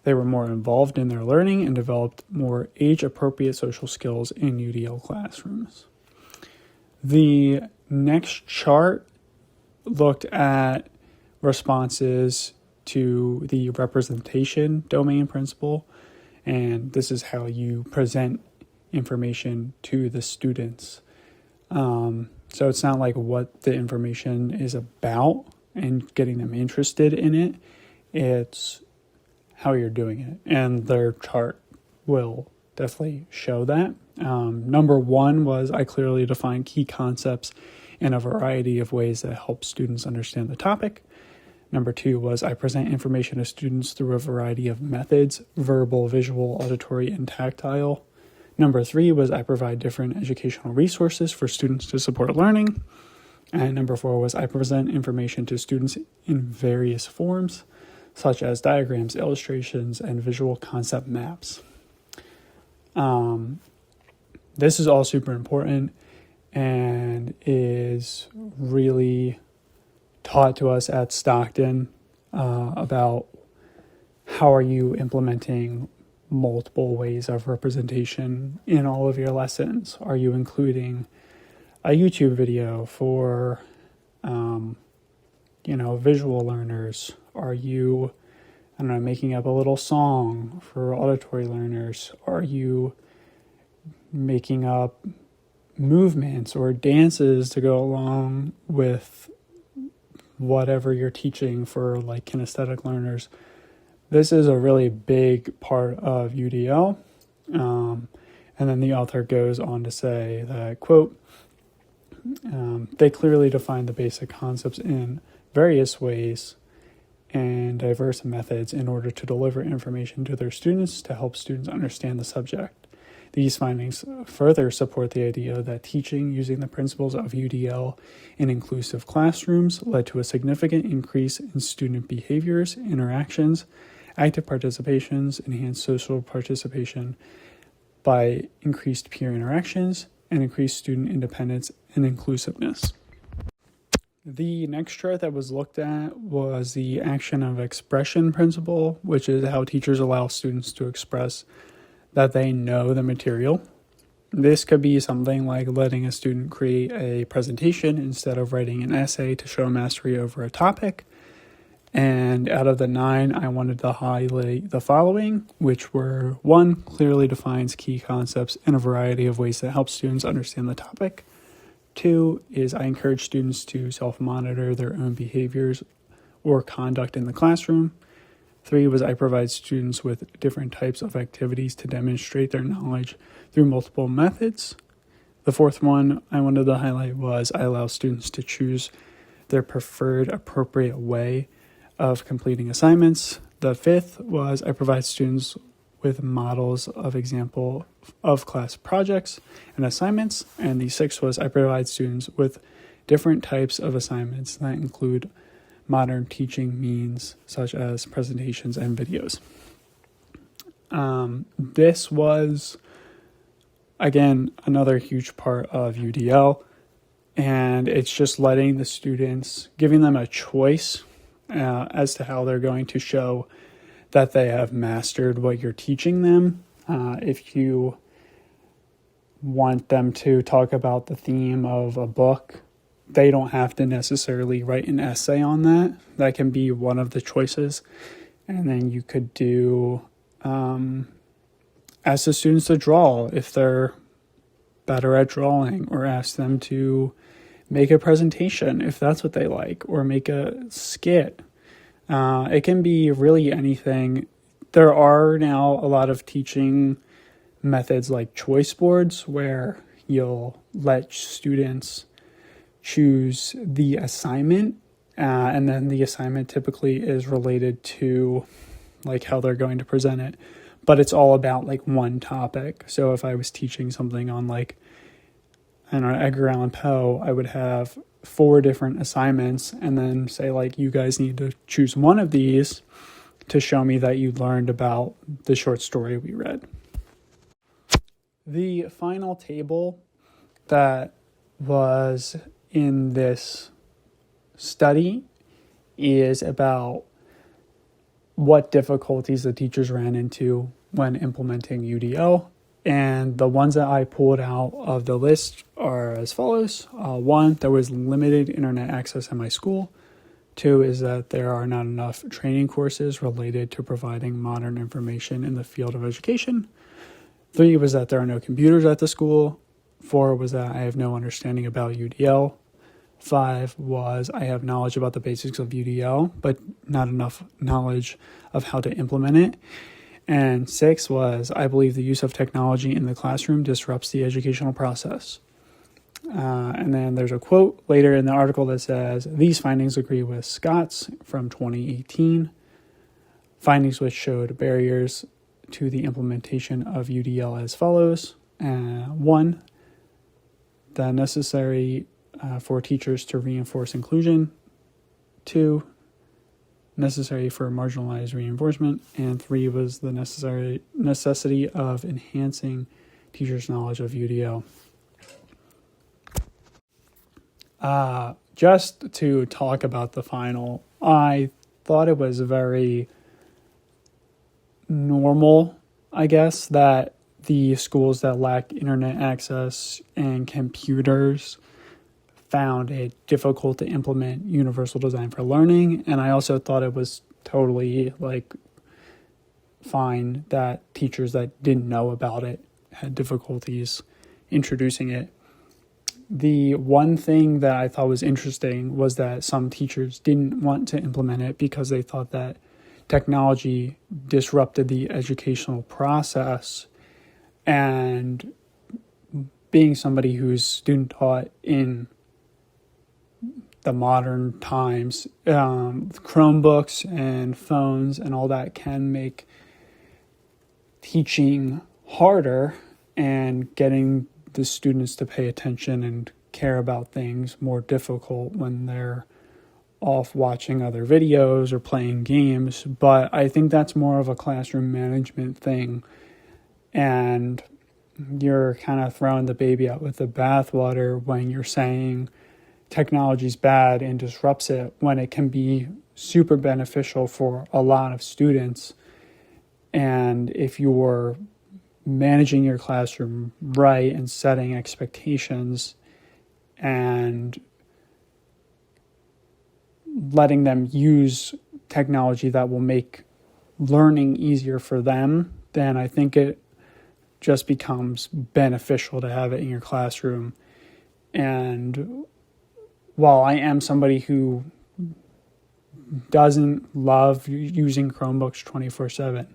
They were more involved in their learning and developed more age-appropriate social skills in UDL classrooms. The next chart looked at responses to the representation domain principle, and this is how you present information to the students. So it's not like what the information is about and getting them interested in it, it's how you're doing it, and their chart will definitely show that. Number 1 was I clearly define key concepts in a variety of ways that help students understand the topic. Number 2 was I present information to students through a variety of methods, verbal, visual, auditory, and tactile. Number 3 was I provide different educational resources for students to support learning. And number 4 was I present information to students in various forms, such as diagrams, illustrations, and visual concept maps. This is all super important and is really taught to us at Stockton about how are you implementing multiple ways of representation in all of your lessons. Are you including a YouTube video for visual learners? Are you making up a little song for auditory learners? Are you making up movements or dances to go along with whatever you're teaching for like kinesthetic learners? This is a really big part of UDL. And then the author goes on to say that, quote, they clearly define the basic concepts in various ways and diverse methods in order to deliver information to their students to help students understand the subject. These findings further support the idea that teaching using the principles of UDL in inclusive classrooms led to a significant increase in student behaviors, interactions, active participations, enhanced social participation by increased peer interactions, and increased student independence and inclusiveness. The next chart that was looked at was the action of expression principle, which is how teachers allow students to express that they know the material. This could be something like letting a student create a presentation instead of writing an essay to show mastery over a topic. And out of the 9, I wanted to highlight the following, which were 1, clearly defines key concepts in a variety of ways that help students understand the topic. 2 is I encourage students to self-monitor their own behaviors or conduct in the classroom. 3 was I provide students with different types of activities to demonstrate their knowledge through multiple methods. The 4th one I wanted to highlight was I allow students to choose their preferred appropriate way of completing assignments. The 5th was I provide students with models of example of class projects and assignments. And the 6th was I provide students with different types of assignments that include modern teaching means such as presentations and videos. This was, again, another huge part of UDL, and it's just letting the students, giving them a choice as to how they're going to show that they have mastered what you're teaching them. If you want them to talk about the theme of a book, they don't have to necessarily write an essay on that. That can be one of the choices. And then you could do, ask the students to draw if they're better at drawing, or ask them to make a presentation if that's what they like, or make a skit. It can be really anything. There are now a lot of teaching methods like choice boards where you'll let students choose the assignment, and then the assignment typically is related to like how they're going to present it, but it's all about like one topic. So if I was teaching something on like, I don't know, Edgar Allan Poe, I would have 4 different assignments and then say like, you guys need to choose one of these to show me that you learned about the short story we read. The final table that was in this study is about what difficulties the teachers ran into when implementing UDL. And the ones that I pulled out of the list are as follows. 1, there was limited internet access in my school. 2 is that there are not enough training courses related to providing modern information in the field of education. 3 was that there are no computers at the school. 4 was that I have no understanding about UDL. 5 was I have knowledge about the basics of UDL, but not enough knowledge of how to implement it. And 6 was I believe the use of technology in the classroom disrupts the educational process. And then there's a quote later in the article that says, these findings agree with Scott's from 2018, findings which showed barriers to the implementation of UDL as follows. 1, the necessary for teachers to reinforce inclusion. 2, necessary for marginalized reinforcement. And 3 was the necessity of enhancing teachers' knowledge of UDL. Just to talk about the final, I thought it was very normal, I guess, that the schools that lack internet access and computers found it difficult to implement universal design for learning. And I also thought it was totally fine that teachers that didn't know about it had difficulties introducing it. The one thing that I thought was interesting was that some teachers didn't want to implement it because they thought that technology disrupted the educational process. And being somebody who's student taught in the modern times, Chromebooks and phones and all that can make teaching harder and getting the students to pay attention and care about things more difficult when they're off watching other videos or playing games. But I think that's more of a classroom management thing, and you're kind of throwing the baby out with the bathwater when you're saying technology's bad and disrupts it, when it can be super beneficial for a lot of students. And if you're managing your classroom right and setting expectations and letting them use technology that will make learning easier for them, then I think it just becomes beneficial to have it in your classroom. And while I am somebody who doesn't love using Chromebooks 24/7.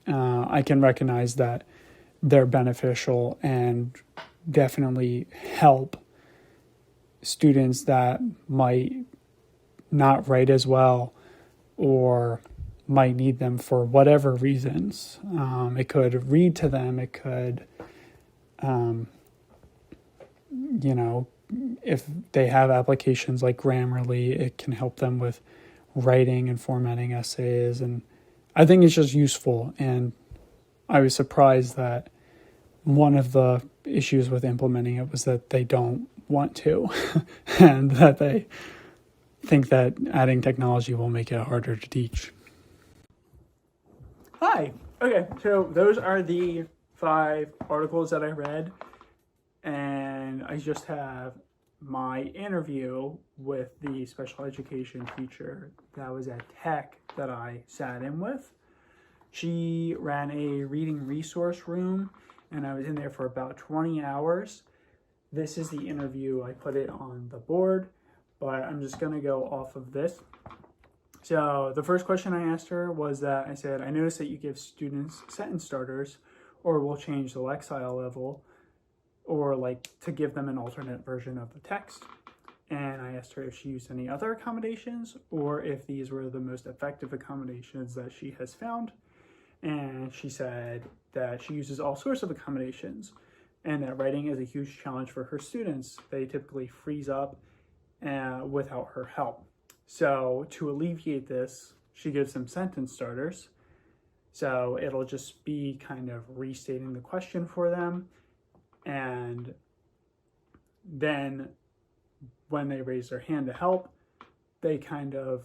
I can recognize that they're beneficial and definitely help students that might not write as well or might need them for whatever reasons. It could read to them. It could, if they have applications like Grammarly, it can help them with writing and formatting essays. And I think it's just useful. And I was surprised that one of the issues with implementing it was that they don't want to and that they think that adding technology will make it harder to teach. Hi. Okay, so those are the 5 articles that I read, and I just have my interview with the special education teacher that was at Tech that I sat in with. She ran a reading resource room, and I was in there for about 20 hours. This is the interview. I put it on the board, but I'm just going to go off of this. So the first question I asked her was that I said, I noticed that you give students sentence starters, or we'll change the Lexile level, or like to give them an alternate version of the text. And I asked her if she used any other accommodations or if these were the most effective accommodations that she has found. And she said that she uses all sorts of accommodations and that writing is a huge challenge for her students. They typically freeze up without her help. So to alleviate this, she gives them sentence starters. So it'll just be kind of restating the question for them. And then when they raise their hand to help, they kind of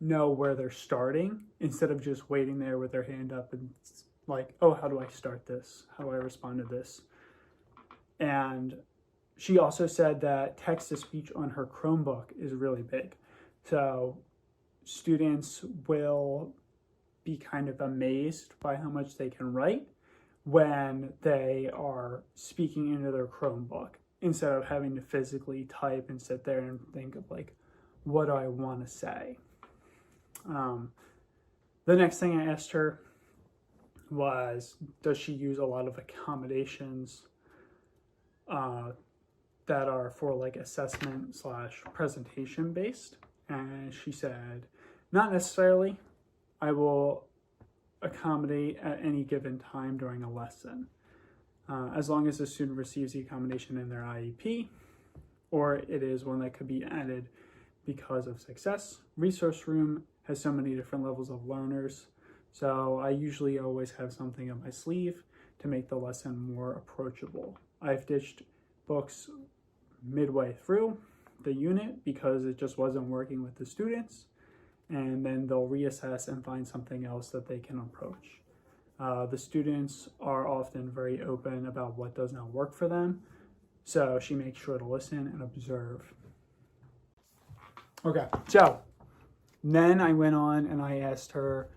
know where they're starting instead of just waiting there with their hand up and like, oh, how do I start this? How do I respond to this? And she also said that text-to-speech on her Chromebook is really big. So students will be kind of amazed by how much they can write when they are speaking into their Chromebook instead of having to physically type and sit there and think of like, what do I want to say? The next thing I asked her was, does she use a lot of accommodations that are for like assessment / presentation based? And she said, not necessarily. I will accommodate at any given time during a lesson, as long as the student receives the accommodation in their IEP, or it is one that could be added because of success. Resource room has so many different levels of learners, so I usually always have something up my sleeve to make the lesson more approachable. I've ditched books midway through the unit because it just wasn't working with the students, and then they'll reassess and find something else that they can approach. The students are often very open about what does not work for them, so she makes sure to listen and observe. Okay, so then I went on and I asked her,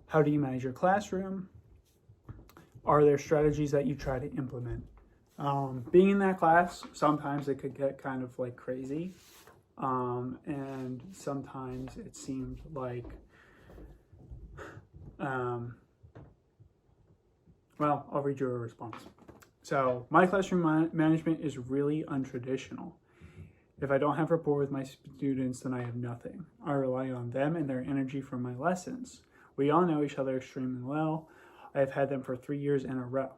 how do you manage your classroom? Are there strategies that you try to implement? Being in that class, sometimes it could get kind of like crazy. And sometimes it seemed like, well, I'll read you a response. So my classroom management is really untraditional. If I don't have rapport with my students, then I have nothing. I rely on them and their energy for my lessons. We all know each other extremely well. I've had them for 3 years in a row.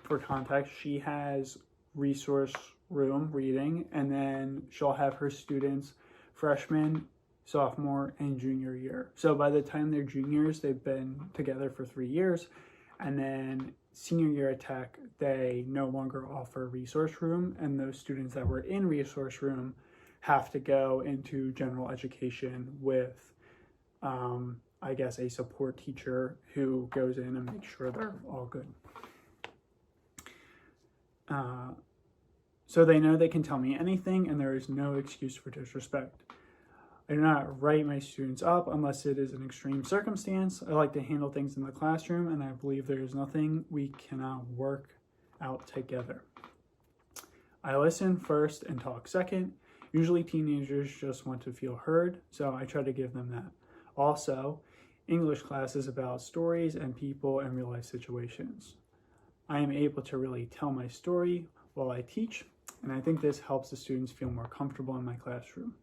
For context, she has resource room reading, and then she'll have her students freshman, sophomore, and junior year. So by the time they're juniors, they've been together for 3 years. And then senior year at Tech, they no longer offer resource room, and those students that were in resource room have to go into general education with, I guess, a support teacher who goes in and makes sure they're all good. So they know they can tell me anything, and there is no excuse for disrespect. I do not write my students up unless it is an extreme circumstance. I like to handle things in the classroom, and I believe there is nothing we cannot work out together. I listen first and talk second. Usually teenagers just want to feel heard, so I try to give them that. Also, English class is about stories and people and real life situations. I am able to really tell my story while I teach, and I think this helps the students feel more comfortable in my classroom.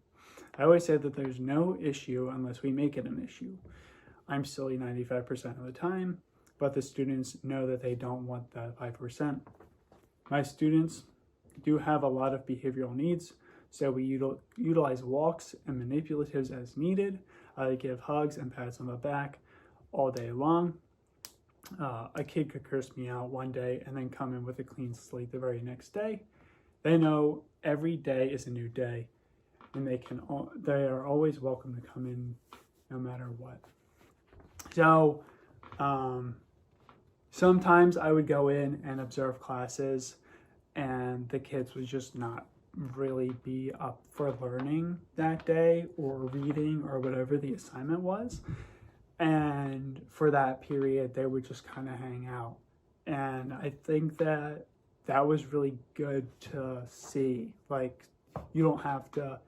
I always say that there's no issue unless we make it an issue. I'm silly 95% of the time, but the students know that they don't want that 5%. My students do have a lot of behavioral needs, so we utilize walks and manipulatives as needed. I give hugs and pats on the back all day long. A kid could curse me out one day and then come in with a clean slate the very next day. They know every day is a new day, and they are always welcome to come in no matter what. So sometimes I would go in and observe classes, and the kids would just not really be up for learning that day or reading or whatever the assignment was. And for that period, they would just kind of hang out. And I think that was really good to see. Like, you don't have to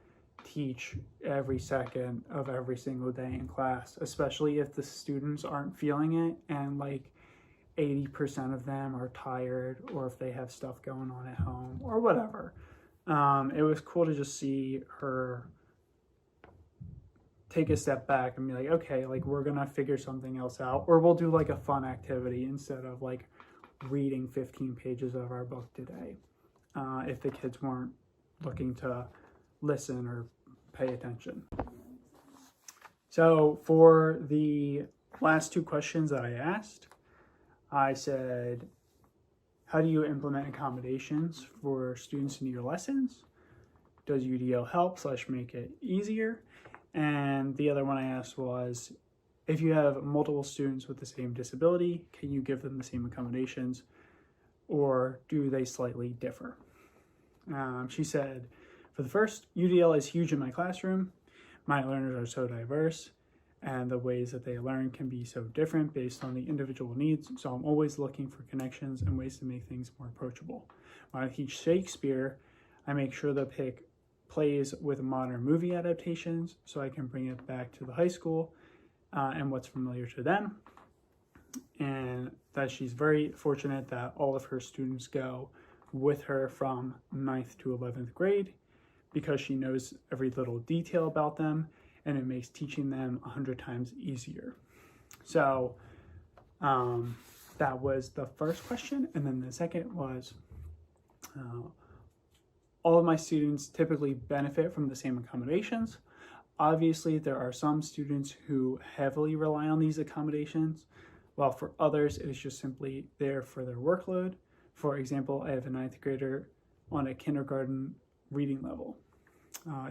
teach every second of every single day in class, especially if the students aren't feeling it and like 80% of them are tired, or if they have stuff going on at home or whatever. It was cool to just see her take a step back and be like, okay, like we're gonna figure something else out, or we'll do like a fun activity instead of like reading 15 pages of our book today, if the kids weren't looking to listen or pay attention. So for the last two questions that I asked, I said, how do you implement accommodations for students in your lessons? Does UDL help / make it easier? And the other one I asked was, if you have multiple students with the same disability, can you give them the same accommodations, or do they slightly differ? She said, for the first, UDL is huge in my classroom. My learners are so diverse, and the ways that they learn can be so different based on the individual needs, so I'm always looking for connections and ways to make things more approachable. When I teach Shakespeare, I make sure to pick plays with modern movie adaptations so I can bring it back to the high school and what's familiar to them. And that she's very fortunate that all of her students go with her from 9th to 11th grade, because she knows every little detail about them, and it makes teaching them 100 times easier. So that was the first question. And then the second was, all of my students typically benefit from the same accommodations. Obviously, there are some students who heavily rely on these accommodations, while for others, it is just simply there for their workload. For example, I have a 9th grader on a kindergarten reading level.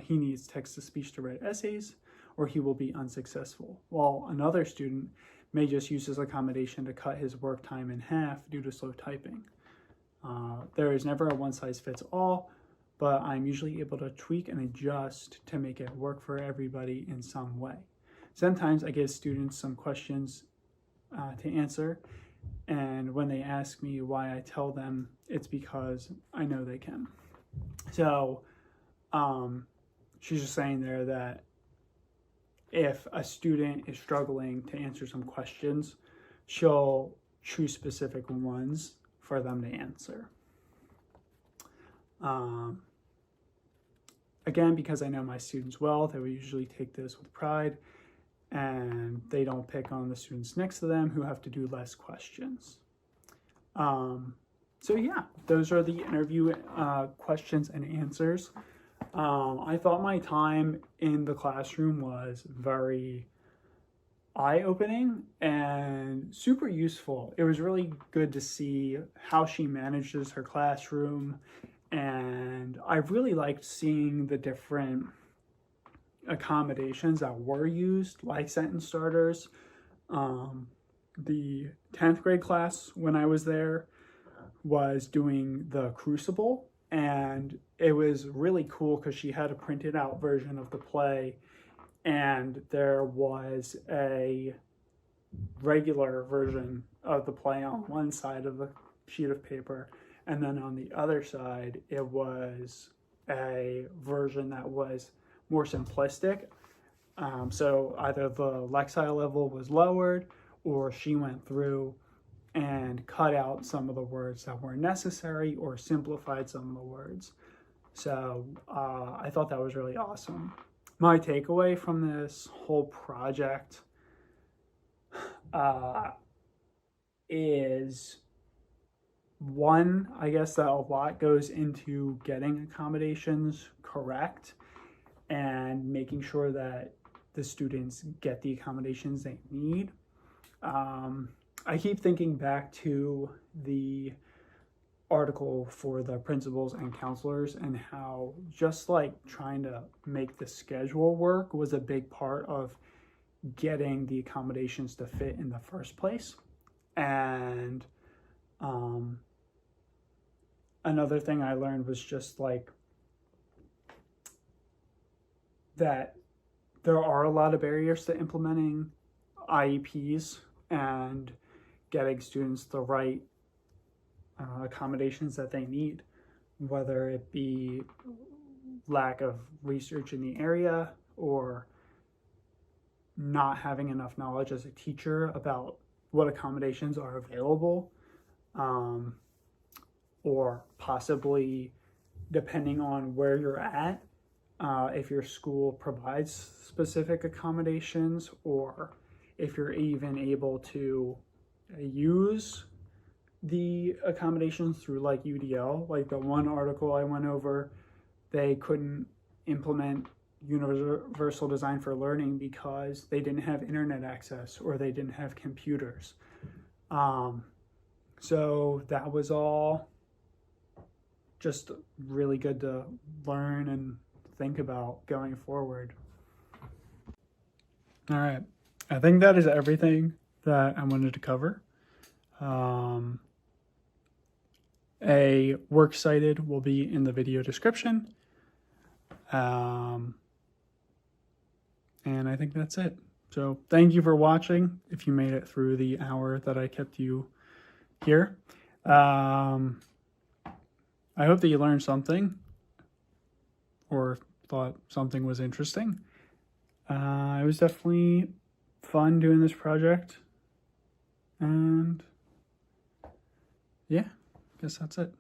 He needs text-to-speech to write essays, or he will be unsuccessful, while another student may just use this accommodation to cut his work time in half due to slow typing. There is never a one-size-fits-all, but I'm usually able to tweak and adjust to make it work for everybody in some way. Sometimes I give students some questions to answer, and when they ask me why, I tell them it's because I know they can. So she's just saying there that if a student is struggling to answer some questions, she'll choose specific ones for them to answer. Again, because I know my students well, they will usually take this with pride, and they don't pick on the students next to them who have to do less questions. So yeah, those are the interview questions and answers. I thought my time in the classroom was very eye-opening and super useful. It was really good to see how she manages her classroom, and I really liked seeing the different accommodations that were used, like sentence starters. The 10th grade class, when I was there, was doing the Crucible, and it was really cool because she had a printed out version of the play, and there was a regular version of the play on one side of the sheet of paper, and then on the other side it was a version that was more simplistic. So either the Lexile level was lowered, or she went through and cut out some of the words that weren't necessary or simplified some of the words. So I thought that was really awesome. My takeaway from this whole project is one, I guess that a lot goes into getting accommodations correct and making sure that the students get the accommodations they need. I keep thinking back to the article for the principals and counselors and how just like trying to make the schedule work was a big part of getting the accommodations to fit in the first place. And another thing I learned was just like that there are a lot of barriers to implementing IEPs and getting students the right accommodations that they need, whether it be lack of research in the area or not having enough knowledge as a teacher about what accommodations are available, or possibly, depending on where you're at, if your school provides specific accommodations, or if you're even able to use the accommodations through like UDL. Like the one article I went over, they couldn't implement universal design for learning because they didn't have internet access or they didn't have computers. So that was all just really good to learn and think about going forward. All right, I think that is everything that I wanted to cover. A work cited will be in the video description. And I think that's it. So thank you for watching if you made it through the hour that I kept you here. I hope that you learned something or thought something was interesting. It was definitely fun doing this project. And yeah, I guess that's it.